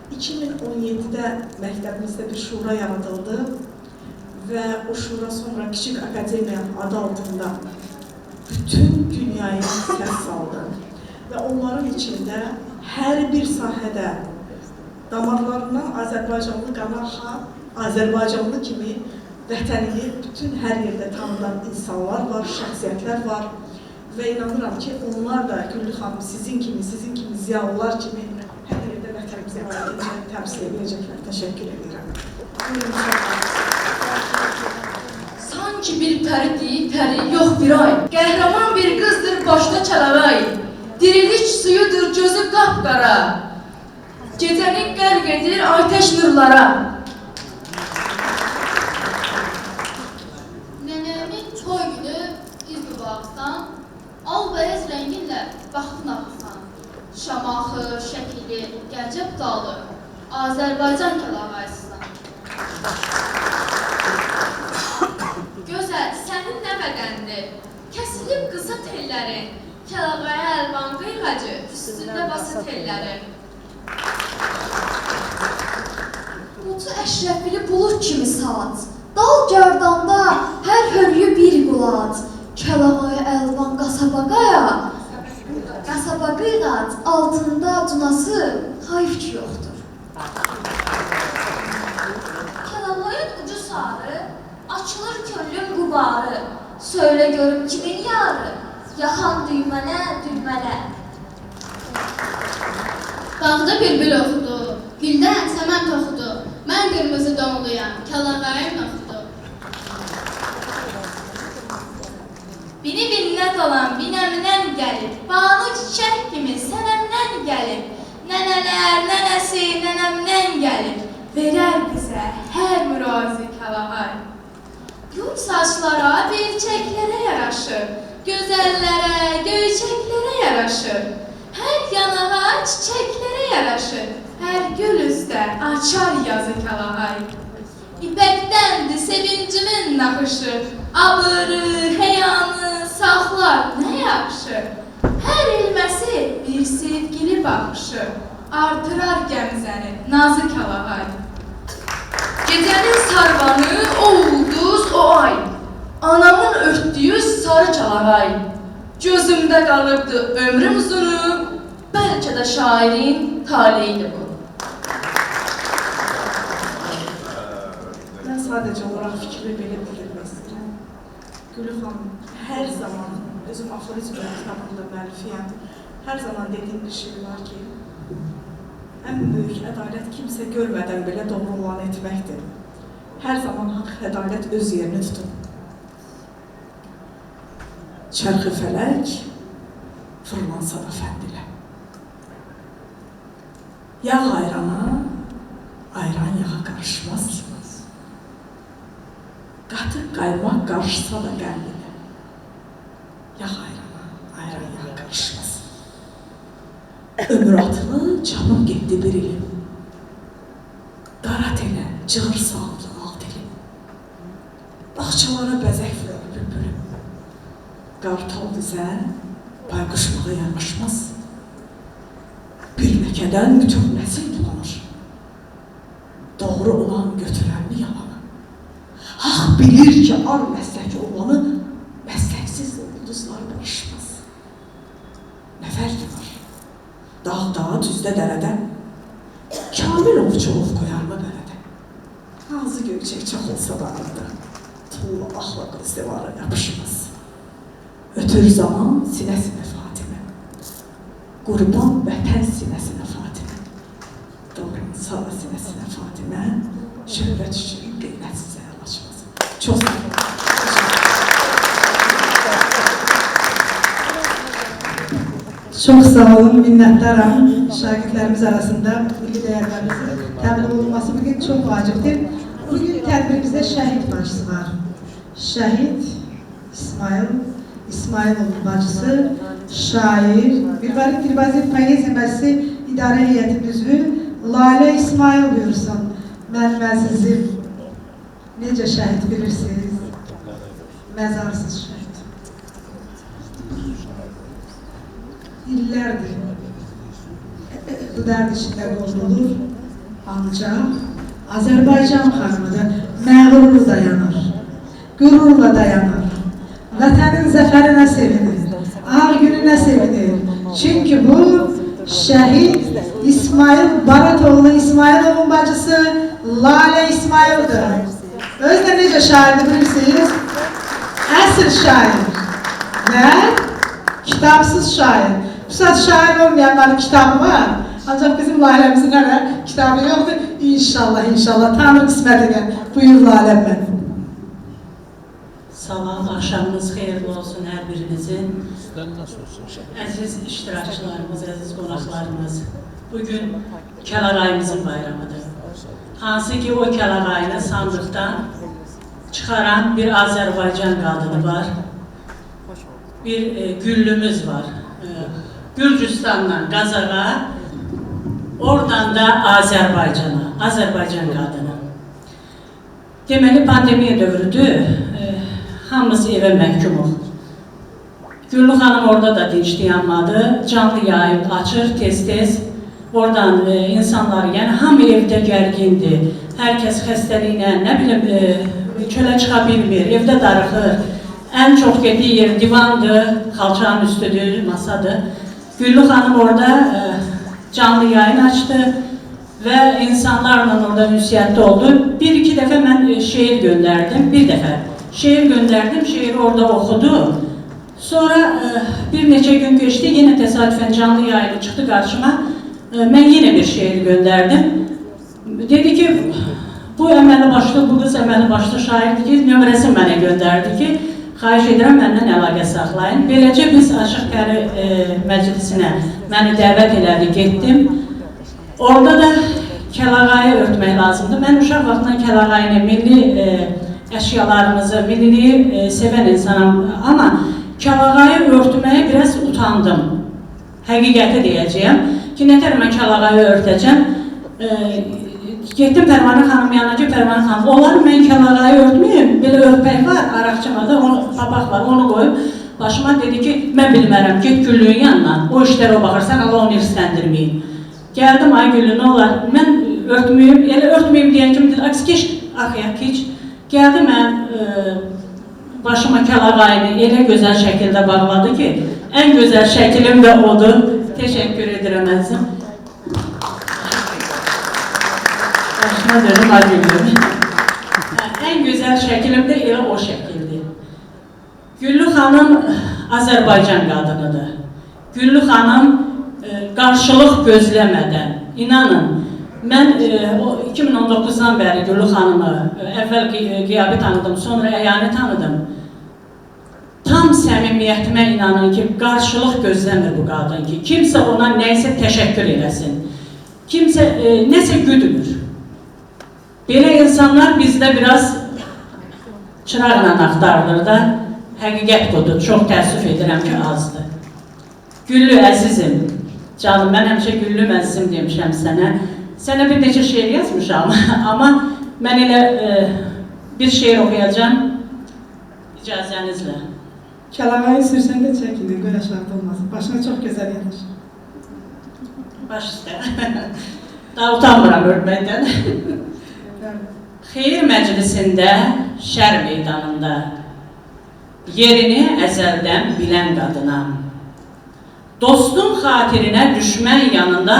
2017-də məktəbimizdə bir şura yaradıldı və o şura sonra Kiçik Akademiya adı altında bütün dünyaya səs saldı və onların içində hər bir sahədə damarlarından Azərbaycanlı qana axan, Azərbaycanlı kimi vətənini bütün hər yerdə tanıdan insanlar var, şəxsiyyətlər var və inanıram ki, onlar da Gülür xanım sizin kimi ziyalılar kimi hər yerdə vətənimizi təmsil edəcəklər. Təşəkkür edirəm.
Sanki bir pəridir, pəri yox bir ay. Qəhrəman bir qızdır, başda Kəlağay. Dirilik suyudur, gözü qapqara. Gecəni qərq edir atəş nurlara.
Nənəmin toy günü izli bağsan, al bəyaz rənginlə baxdın axsan. Şamaxı, şəkili, Gəncə dalı, Azərbaycan Kəlağayısından. Gözəl, sənin nə bədəndir? Kəsilib qısa tellərin, Kəlağaya əlvan qıyğacı, üstündə bası tellərin.
Qutu əşrəfili bulut kimi saat, dal gərdanda hər hörüyü bir qulat. Kəlağaya əlvan qasaba qaya, qasaba qıyğac, altında cunası hayf ki yoxdur.
Kəlağayın ucu sarı, açılır köllün qubarı. Söylə görüm kimin yarı, yaxan düymənə, düymənə.
Dağda bülbül oxudu, güldən səmən toxudu. Mən qırmızı donluyam, Kəlağayın oxudu. Bini minnət olan binəmdən gəlib, bağlı çiçək kimi sənəmdən gəlib. Nənələr, nənəsi nənəmdən gəlib, verər bizə hər mürazi Kəlağay. Gül saçlara, birçəklərə yaraşır, gözəllərə, göyçəklərə yaraşır. Hər yanağa çiçəklərə yaraşır, hər gül üstə açar yazı Kəlağay. İpəkdəndir sevincimin naxışı, abırı, həyanı saxlar nə yaxşı. Hər ilməsi bir sevgili baxışı, artırar gəmzəni nazı Kəlağay.
Gecənin sarvanı, o ulduz, o ay. Anamın örtdüyü sarı Kəlağay. Gözümdə qalıbdı ömrüm uzunu, bəlkə də şairin taleydi bu.
Mən sadəcə olaraq fikri belə bildirmək istəyirəm. Gülür xanım, hər zaman, özüm aforizmlər kitabında müəllifiyəm, hər zaman dediyim bir şey var ki, ən böyük ədalət kimsə görmədən belə doğru olanı etməkdir. Hər zaman haqq ədalət öz yerini tutun. Çərxi fələk, fırlansa da fəndilə. Yağ ayrana, ayran yağa qarışmaz. Qatıq qaymaq qarışsa da qəndilə. Yağ ayrana, ayran yağa qarışmaz. Ömür atını çapıb getdi bir ilim. Qara tenə, cığır saldı alt elim. Bağçalara bəzək vurur bülbülüm. Qartal bizə bayquşluğa yanaşmaz. Bir ləkədən bütün nəsil dolanır. Doğru olan götürənli yalanı. Haq bilir ki, ar məslək olanı məstəksiz ulduzlar barışmaz. Nə fərqi var? Dağ, düzdə, dərədə kamil ovçu ov qoyarmı bələdə? Ağzı göyçək çox olsa da arada tuğla axla qızdevara yapışmaz. Ötür zaman sinə-sinə Fatimə, qurban vətən sinəsinə Fatimə, doğran sağ sinəsinə Fatimə, şöhrət üçün qeynətsiz əl açmaz. Çox sağ olun.
Çok sağ olun, minnettarım. Şagirdlerimiz arasında milli değerlerimizin təbliğ olunması bugün çok vacibdir. Bugün tədbirimizdə şəhid bacısı var. Şəhid İsmailovun bacısı, şair, Mirvarid Dilbazi Poeziya Məclisi İdarə Heyəti üzvü Lalə İsmail buyursun. Mənim əzizim, necə şəhid bilirsiniz? Məzarsız şəhid. İllərdir bu dərd içində qovrulur, ancaq Azərbaycan xanımıdır, məğrurla dayanır, qürurla dayanır, vətənin zəfərinə sevinir, ağ gününə sevinir. Çünki bu şəhid İsmail Baratoğlu İsmailovun bacısı Lalə İsmaildir. Özdə necə şairdir bilirsiniz? Əsr şair və kitabsız şair. Bu saat şair olmayanların kitabı var. Ancak bizim Laləmizin kitabı yoktur. İnşallah, Tanrı qismət edən. Buyur Laləm mən.
Sabah akşamınız xeyirli olsun hər birinizin. Əziz iştirakçılarımız, əziz qonaqlarımız. Bugün Kəlağayımızın bayramıdır. Hansı ki o Kəlağayını sandıqdan çıxaran bir Azərbaycan qadını var. Bir güllümüz var. Gürcüstandan Qazağa, oradan da Azərbaycana, Azərbaycan qadını. Deməli, pandemiya dövrüdür, hamımız evə məhkumuq. Güllü xanım orada da dinç dayanmadı, canlı yayın açır tez-tez. Oradan insanlar, yəni hamı evdə gərgindir, hər kəs xəstəliyinə, nə bilim, çölə çıxa bilmir, evdə darıxır. Ən çox getdiyi yer divandır, xalçanın üstüdür, masadır. Güllü xanım orada canlı yayın açdı və insanlarla orada ünsiyyətdə oldu. Bir-iki dəfə mən şeir göndərdim, şeiri orada oxudu. Sonra bir neçə gün geçti, yenə təsadüfən canlı yayını çıxdı qarşıma. Mən yenə bir şeir göndərdim. Dedi ki, bu əməli başlı, bu qız əməli başlı şairdir ki, nömrəsi mənə göndərdi ki, xahiş edirəm, məndən əlaqə saxlayın. Beləcə biz Aşıq Pəri məclisinə məni dəvət elədi, getdim. Orada da Kəlağayı örtmək lazımdır. Mən uşaq vaxtından Kəlağayını, milli əşyalarımızı, milliliyi sevən insanım. Amma Kəlağayı örtməyə biraz utandım. Həqiqəti deyəcəyəm ki, nətər mən Kəlağayı örtəcəm. Getdim Pərvanə xanım yanına ki, Pərvanə xanım, olar mən Kəlağayı örtməyim, belə örtmək var, araqçamada, papaq var, onu qoyub. Başıma dedi ki, mən bilmərəm, get Güllüyün yanına, o işlərə o baxırsan, Allah onu hirsləndirməyin. Gəldim, ay Güllü, nə olar, mən örtməyim, elə örtməyim deyən kimi dedi, aks keç, arxaya keç. Gəldi mən başıma Kəlağayını elə gözəl şəkildə bağladı ki, ən gözəl şəkilim də odur. Təşəkkür edirəm əzizim. Başına dönüm acıqdır. Ən gözəl şəkilim də elə o şəkildir. Güllü xanım Azərbaycan qadınıdır. Güllü xanım qarşılıq gözləmədən, inanın, mən 2019-dan bəri Güllü xanımı əvvəl qiyabi tanıdım, sonra əyani tanıdım. Tam səmimiyyətimə inanın ki, qarşılıq gözləmir bu qadın ki, kimsə ona nəysə təşəkkür eləsin, kimsə nəsə güdülür. Belə insanlar bizdə biraz çıraqla axtarılır da, həqiqət budur, çox təəssüf edirəm ki, azdır. Güllü əzizim, Canım, mən həmişə Güllü məzsim demişəm sənə. Sənə bir neçə şeir yazmışam, amma mən elə bir şeir oxuyacağım icazənizlə.
Kəlağayı sürsən də çəkilir, göy aşağıda olmasın. Başına çox gözəl gelir.
Baş üstə. Daha utanmıram örtməkdən. Xeyir məclisində, şər meydanında yerini əzəldən bilən qadınam. Dostun xatirinə düşmən yanında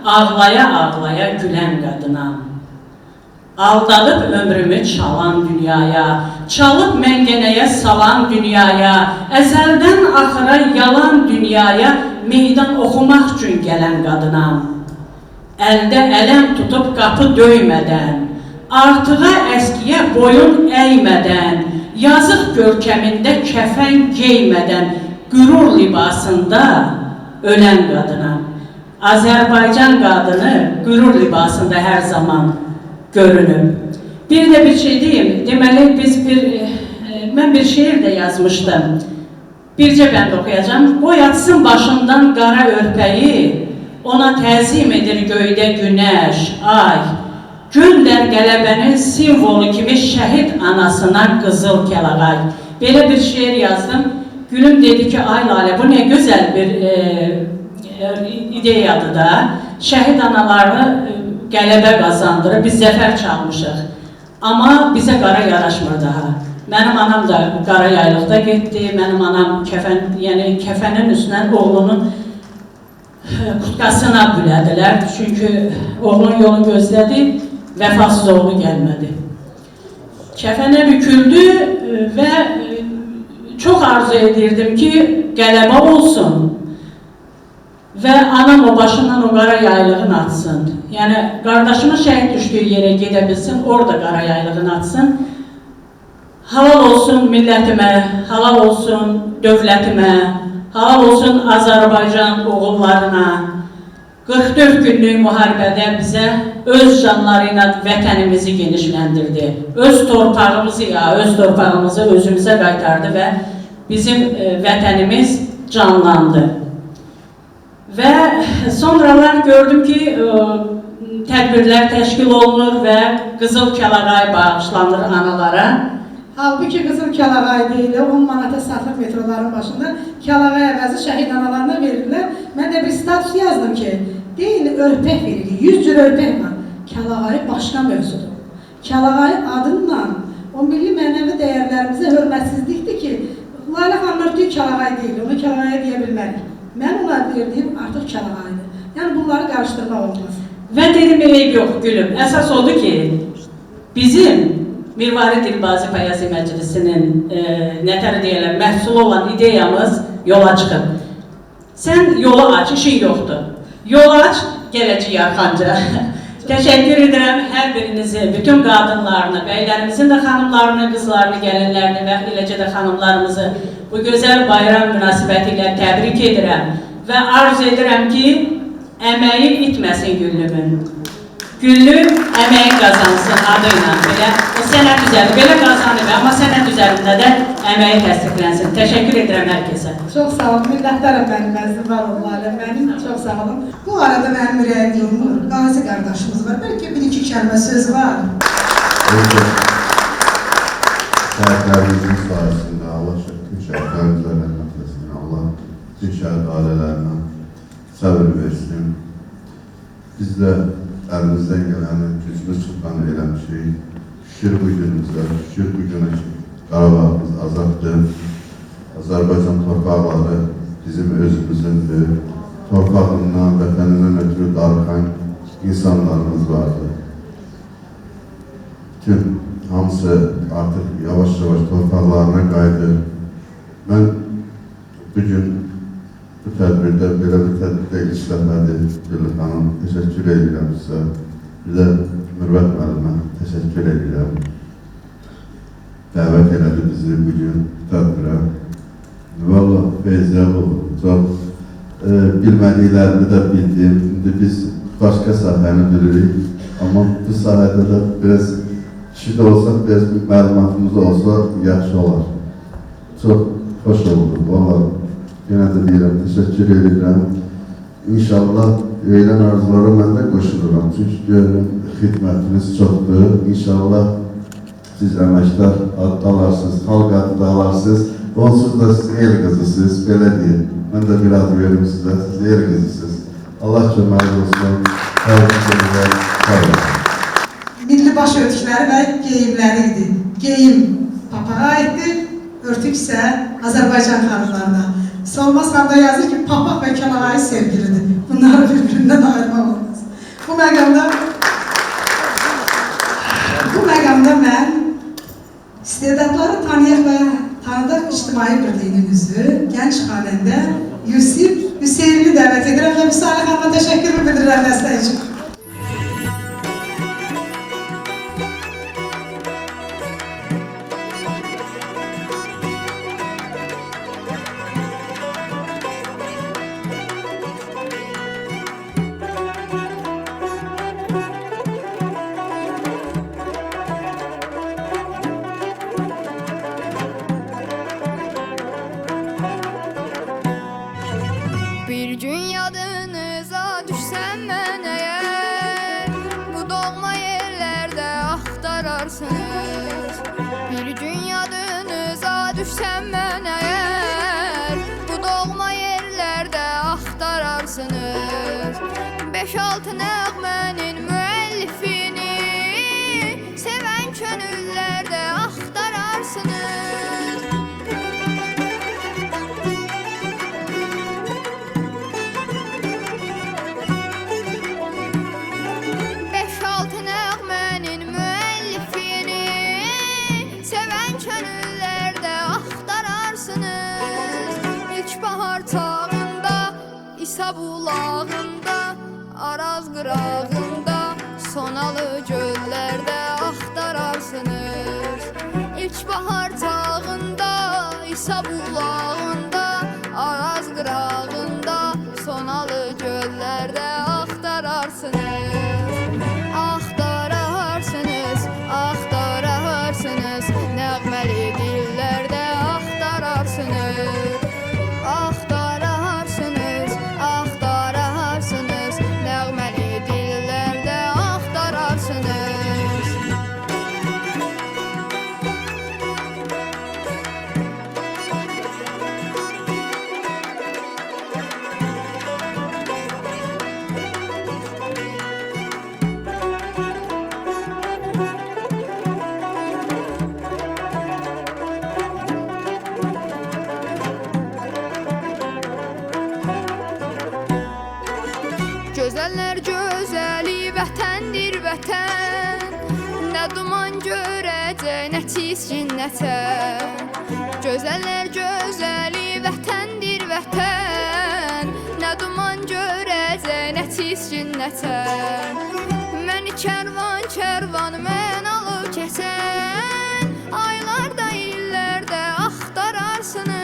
ağlaya-ağlaya gülən qadınam. Aldadıb ömrümü çalan dünyaya, çalıb məngənəyə salan dünyaya, əzəldən axıra yalan dünyaya meydan oxumaq üçün gələn qadınam. Əldə ələm tutub qapı döymədən, artığa əskiyə boyun əymədən, yazıq görkəmində kəfən geymədən, qürur libasında ölən qadınam. Azərbaycan qadını qürur libasında hər zaman görünür. Bir də bir şey deyim, deməli mən bir şeir də yazmışdım. Bircə bənd oxuyacağım. O yatsın başından qara örpəyi, ona təzim edir göydə günəş, ay. Göndər qələbənin simvolu kimi şəhid anasına qızıl kəlağay. Belə bir şeir yazdım. Gülüm dedi ki, ay Lalə, bu nə gözəl bir ideyadır da. Şəhid analarını qələbə qazandırır, biz zəfər çalmışıq. Amma bizə qara yaraşmır daha. Mənim anam da qara yaylıqda getdi, mənim anam kəfənin üstündən oğlunun qutqasına bülədilər. Çünki oğlun yolu gözlədi, vəfasız oğlu gəlmədi. Kəfənə büküldü və çox arzu edirdim ki, qələbə olsun və anam o başından o qara yaylığını atsın. Yəni, qardaşımın şəhid düşdüyü yerə gedə bilsin, orada qara yaylığını atsın. Halal olsun millətimə, halal olsun dövlətimə, halal olsun Azərbaycan oğullarına. 44 günlük müharibədə bizə öz canları ilə vətənimizi genişləndirdi. Öz torpağımızı özümüzə qaytardı və bizim vətənimiz canlandı. Və sonralar gördüm ki, tədbirlər təşkil olunur və qızıl kəlağay bağışlanır analara.
Halbuki qızıl kəlağay deyil, 10 manata satılır metroların başında. Kəlağay əvəzi şəhid analarına verirlər. Mən də bir status yazdım ki, deyil, örpək verilir, 100 cür örpək var. Kəlağayı başqa mövzudur. Kəlağayı adınla o milli mənəvi dəyərlərimizə hörmətsizlikdir ki, Lalə xanım örtüyü kəlağay deyil, onu kəlağaya deyə bilmərik. Mən ona verdiyim artıq kəlağaydır. Yəni bunları qarışdırmaq olmaz.
Və dedim, eyb yox Gülüm. Əsas odur ki, bizim Mirvari Dilbazi Poeziya Məclisinin nətər deyirlər, məhsulu olan ideyamız yola çıxıb. Sən yolu aç, işin yoxdur. Yolu aç, gələcək arxanca. Təşəkkür edirəm hər birinizi, bütün qadınlarını, bəylərimizin də xanımlarını, qızlarını, gəlinlərini və eləcə də xanımlarımızı bu gözəl bayram münasibəti ilə təbrik edirəm və arzu edirəm ki, əməyi itməsin Güllümün. Güllü əməyi qazansın adı ilə belə. O sənət üzərində, belə qazanır, amma sənət üzərində də əməyi təsdiqlənsin. Təşəkkür edirəm hər kəsə.
Çox sağ olun, minnətdarım mənim əzizim var olmalı. Mənim çox sağ olun. Bu arada mənim ürəyim yorulur. Qazi qardaşımız var. Bəlkə bir-iki kəlmə söz var.
Şəhidlərimizin sayəsində Allah şəhidin şəhidlərimizə rəhmət etsin. Allah bütün şəhid ailələrinə səbir versin. Biz də əlimizdən gələni gücümüz çıxanı eləmişik. Şükür bu günümüzdə, şükür bu günə ki, Qarabağımız azaddır. Azərbaycan torpaqları bizim özümüzündür. Torpağından, vətənindən ötürü darıxan insanlarımız vardır. Bütün hamısı artıq yavaş-yavaş torpaqlarına qayıdır. Mən bugün bu tədbirdə, belə bir tədbirdə işləmədi Gülü xanım. Təşəkkür edirəm sizə. Bir də Mürvət müəllimə təşəkkür edirəm. Dəvət elədi bizi bugün tədbirə. Valla feyziyyəli oldu. Çox bilmədiklərimi də bildim. İndi biz başqa sahəni bilirik. Amma bu sahədə də biraz kişi də olsa, biraz bir məlumatımız olsa yaxşı olar. Çox xoş oldu. Valla yenə də deyirəm, təşəkkür edirəm. İnşallah öylən arzulara mən də qoşuluram. Çünki görürüm xidmətiniz çoxdur. İnşallah siz əməkdar adı alarsınız, xalq adı da alarsınız. Onsuz da siz el qızısınız, belə deyim. Mən də bir adı verim sizə, siz el qızısınız. Allah kömək olsun, təvəkküllər, sağ olun.
Milli baş örtükləri və geyimləri idi. Geyim papağa aiddir, örtük isə Azərbaycan xanımlarına. Solmaz xanda yazır ki, papaq və kəlağayı sevgilidir. Bunları birbirindən ayırmaq olmaz. Bu məqamda mən istedadları tanıyaq və tanıdaq ictimai birliyinin üzvü, gənc xanəndə Yusif Hüseynini dəvət edirəm və Müsalə xanıma təşəkkür bildirirəm dəstək üçün.
Bir gün yadınıza düşsəm mən əgər, bu doğma yerlərdə axtararsınız. Bir gün yadınıza düşsəm mən əgər, bu doğma yerlərdə axtararsınız. 5-6 nəğmənin müəllifini sevən könüllərdə axtararsınız. İsa bulağında, Araz qırağında, Sonalı göllərdə axtararsınız. İlkbahar çağında, İsa bulağında, Araz qırağında, Sonalı göllərdə axtararsınız. Axtararsınız, axtararsınız, nəğməli dillərdə axtararsınız. Gözəller gözəli vətəndir vətən, nə duman görəcək, nə çizgin nətən. Gözəller gözəli vətəndir vətən, nə duman görəcək, nə çizgin nətən. Məni kərvan kərvan mən alıb kəsən, aylarda illərdə axtararsınız.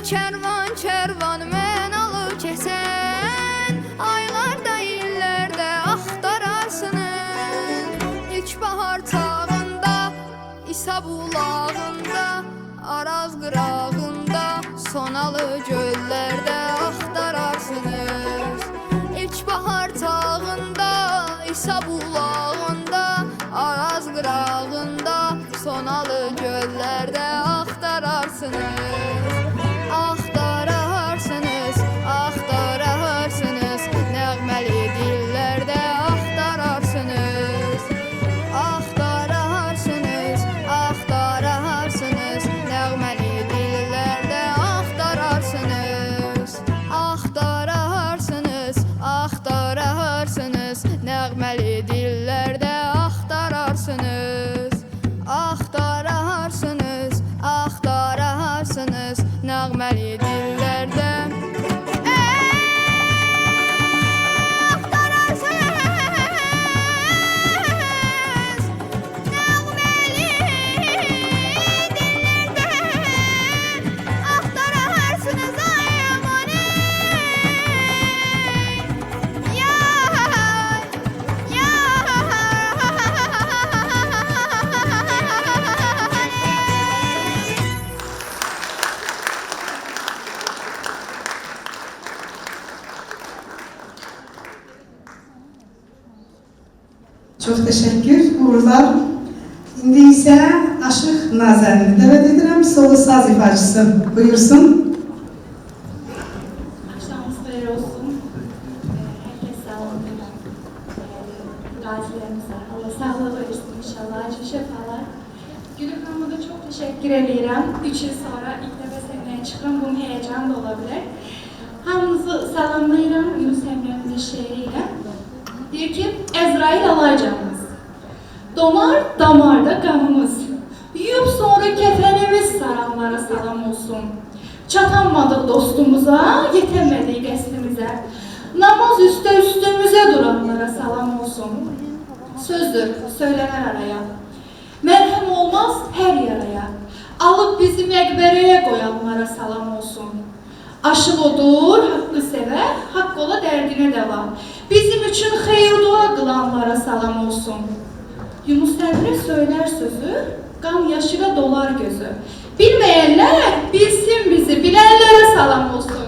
Kərvan kərvan mən alıb kəsən, aylarda illərdə axtararsınız. İlkbahar çağında, İsa bulağında, Araz qırağında, Sonalı göllərdə axtararsınız. İlkbahar çağında, İsa bulağında, Araz qırağında, Sonalı göllərdə axtararsınız. Axtararsınız, axtararsınız, nəğməli dillərdə axtararsınız. Axtararsınız, axtararsınız, nəğməli dillərdə axtararsınız. Axtararsınız, axtararsınız, nəğməli dillərdə axtararsınız. Axtararsınız, axtararsınız,
Çox təşəkkür, uğurlar. İndi isə Aşıq Nazərini dəvət edirəm, solo saz ifaçısı. Buyursun.
Akşamınız xeyir olsun. Herkes sağ olun. Gazilerimize Allah sağlığı versin inşallah. Acı şefalar. Gülüm Hanım'a da çok teşekkür ederim. 3 yıl sonra ilk defa sahneye çıkıyorum. Bunun heyecanı da olabilir. Hamınızı salamlayıram Yunus Emre'mizin şiiriyle. Diyor ki, Ezrail alaycamız. Donar damarda qanımız. Yuyub sonra kefenimiz saranlara salam olsun. Çatanmadıq dostumuza, yetemedik qəsdimizə. Namaz üstümüze duranlara salam olsun. Sözdür, söylenər araya. Mərhəm olmaz hər yaraya. Alıb bizi məqbərəyə qoyanlara salam olsun. Aşıq odur, haqqı sevər, haqq ola dərdinə dəva. Bizim üçün xeyir dua qılanlara salam olsun. Yunus Emre söyler sözü, qan yaşıyla dolar gözü. Bilməyənlər bilsin bizi, bilənlərə salam olsun.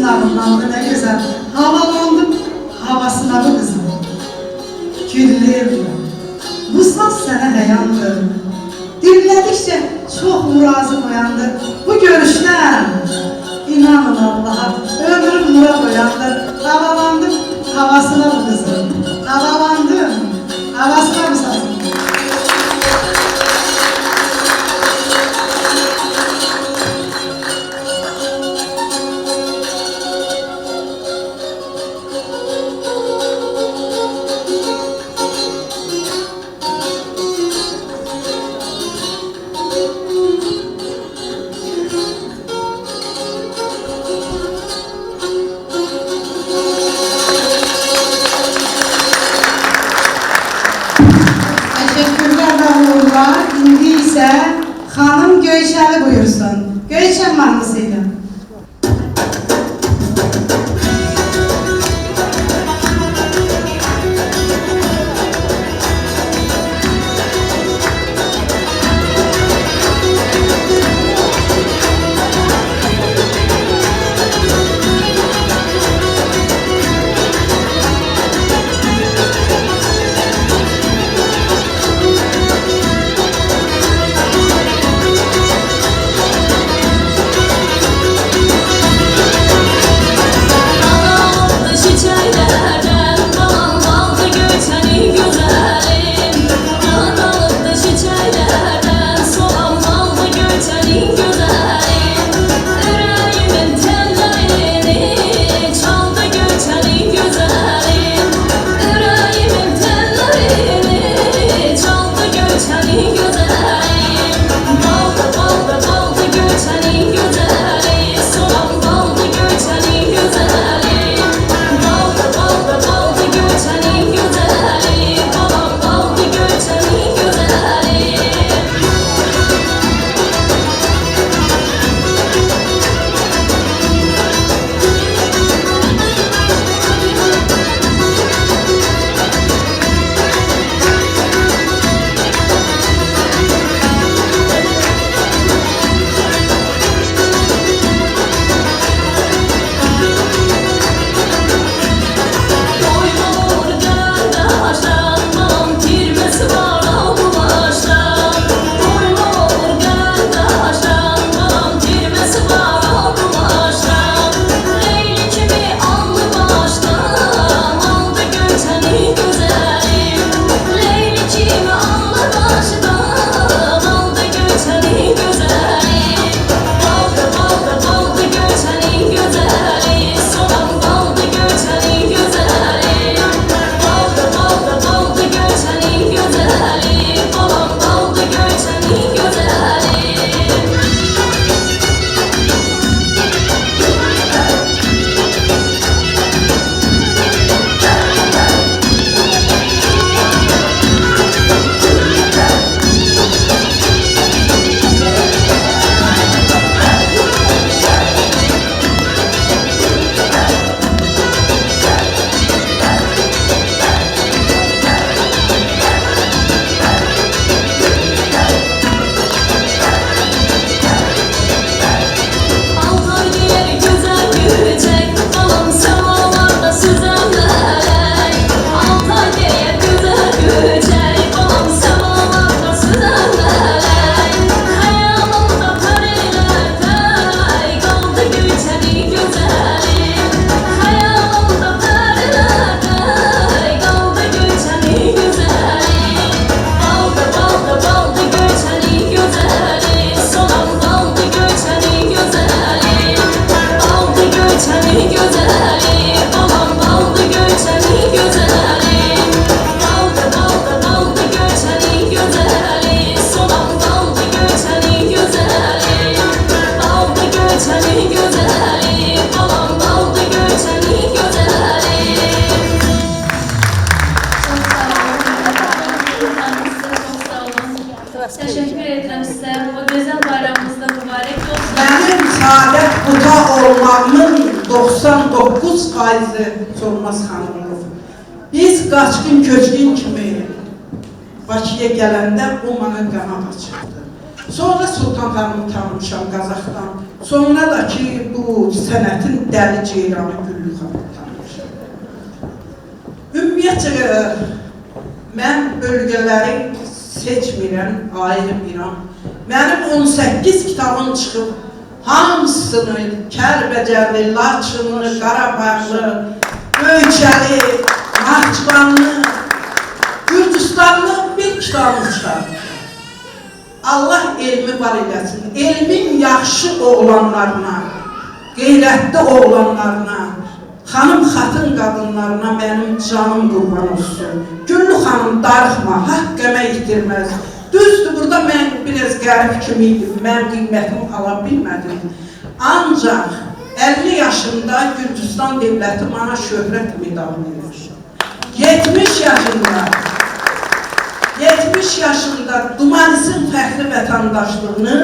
nağıllandı ne güzel. Havalandım havasına bu kızım. Güller bu saz sənə həyandır. Dinlədikcə çox murazı oyandır. Bu görüşdən inanın Allaha ömrüm nura boyandır. Havalandım havasına bu kızım. Havalandım havasına bu sazım. İndi isə xanım Göyçəli buyursun. Göyçən mahnısıyla.
Təşəkkür edirəm sizə. O gözəl bayramınız da mübarək olsun.
Mənim Səadət Buta olmağımın 99%-i Solmaz xanımdır. Biz qaçqın köçkün kimi Bakıya gələndə o mənə qanat açırdı. Sonra Sultan xanımı tanımışam Qazaxdan. Sonra da ki bu sənətin dəli ceyranı Güllü xanımı tanımışam. Ümumiyyətcə, mən bölgələri seçmirəm, ayırmıram. Mənim 18 kitabım çıxıb, hamısını Kəlbəcərli, Laçınlı, Qarabağlı, Göyçəli, Naxçıvanlı, Gürcüstanlı bir kitabım çıxardı. Allah elmi var eləsin. Elmin yaxşı oğlanlarına, qeyrətli oğlanlarına, xanım xatın qadınlarına mənim canım qurban olsun. Güllü xanım darıxma, haqq əmək itirməz. Düzdür, burada mən biraz qərib kimi idim, mən qiymətimi ala bilmədim. Ancaq 50 yaşında Gürcüstan devləti bana şöhrət medalı verir. 70 yaşında Dumanisin fəxri vətəndaşlığını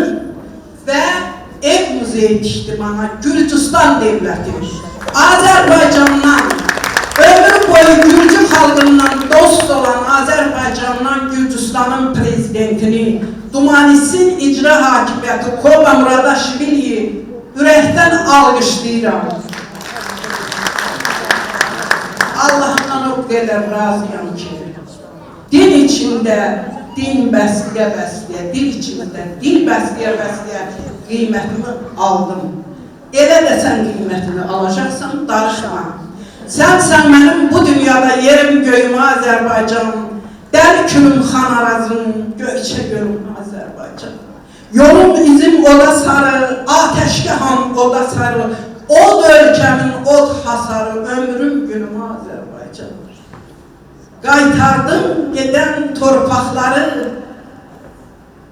və ev muzeyi tikdi bana Gürcüstan devləti. Azərbaycandan, ömür boyu Gürcü xalqından dost olan Azərbaycandan Gürcüstanın prezidentini, Dumanisin icra hakimiyyəti Koba Muradaşviliyi ürəkdən alqışlayıram. Allah'tan o qədər razıyam ki, din içində din bəsləyə, dil içində dil bəsləyə qiymətimi aldım. Elə də sən qiymətini alacaqsan, darışma. Sən mənim bu dünyada yerim göyüm Azərbaycan, dəli külüm xan arazım, göyçə gölüm Azərbaycan. Yolum izim oda sarı, ateşgaham oda sarı, od ölkəmin od hasarı, ömrüm günüm Azərbaycan. Qaytardım gedən torpaqları,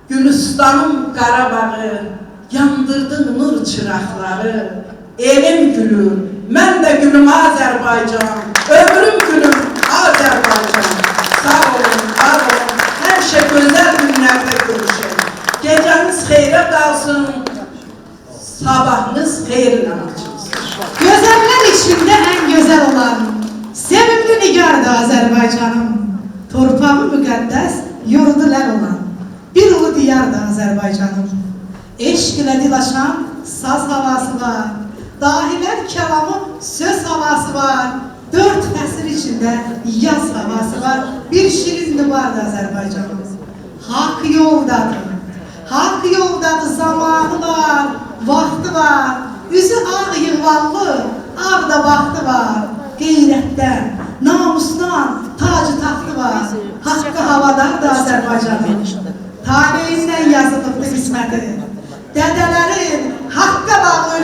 Gülüstanım Qarabağı, yandırdım nur çıraqları, elim gülür, mən də gülüm Azərbaycan, ömrüm gülüm Azərbaycan. Sağ olun, var olun, həmişə gözəl günlərdə görüşək. Gecəniz xeyrə qalsın, sabahınız xeyrlə açılsın.
Gözəller içində ən gözəl olan, sevimli nigardır Azərbaycanım. Torpağı müqəddəs, yurdu ləl olan, bir ulu diyardır Azərbaycanım. Eşq ilə dil açan saz havası var, dahilər kəlamı söz havası var, 4 fəsil içində yaz havası var, bir şirin divardır Azərbaycanımız. Haqq yoldadır, zamanı var, vaxtı var, üzü ağ yığvallı, ağ da vaxtı var, qeyrətdən, namusdan, tacı taxtı var, haqqı havadardır Azərbaycanım. Taleyindən yazılıbdır qisməti. Dədələrin haqqa bağlı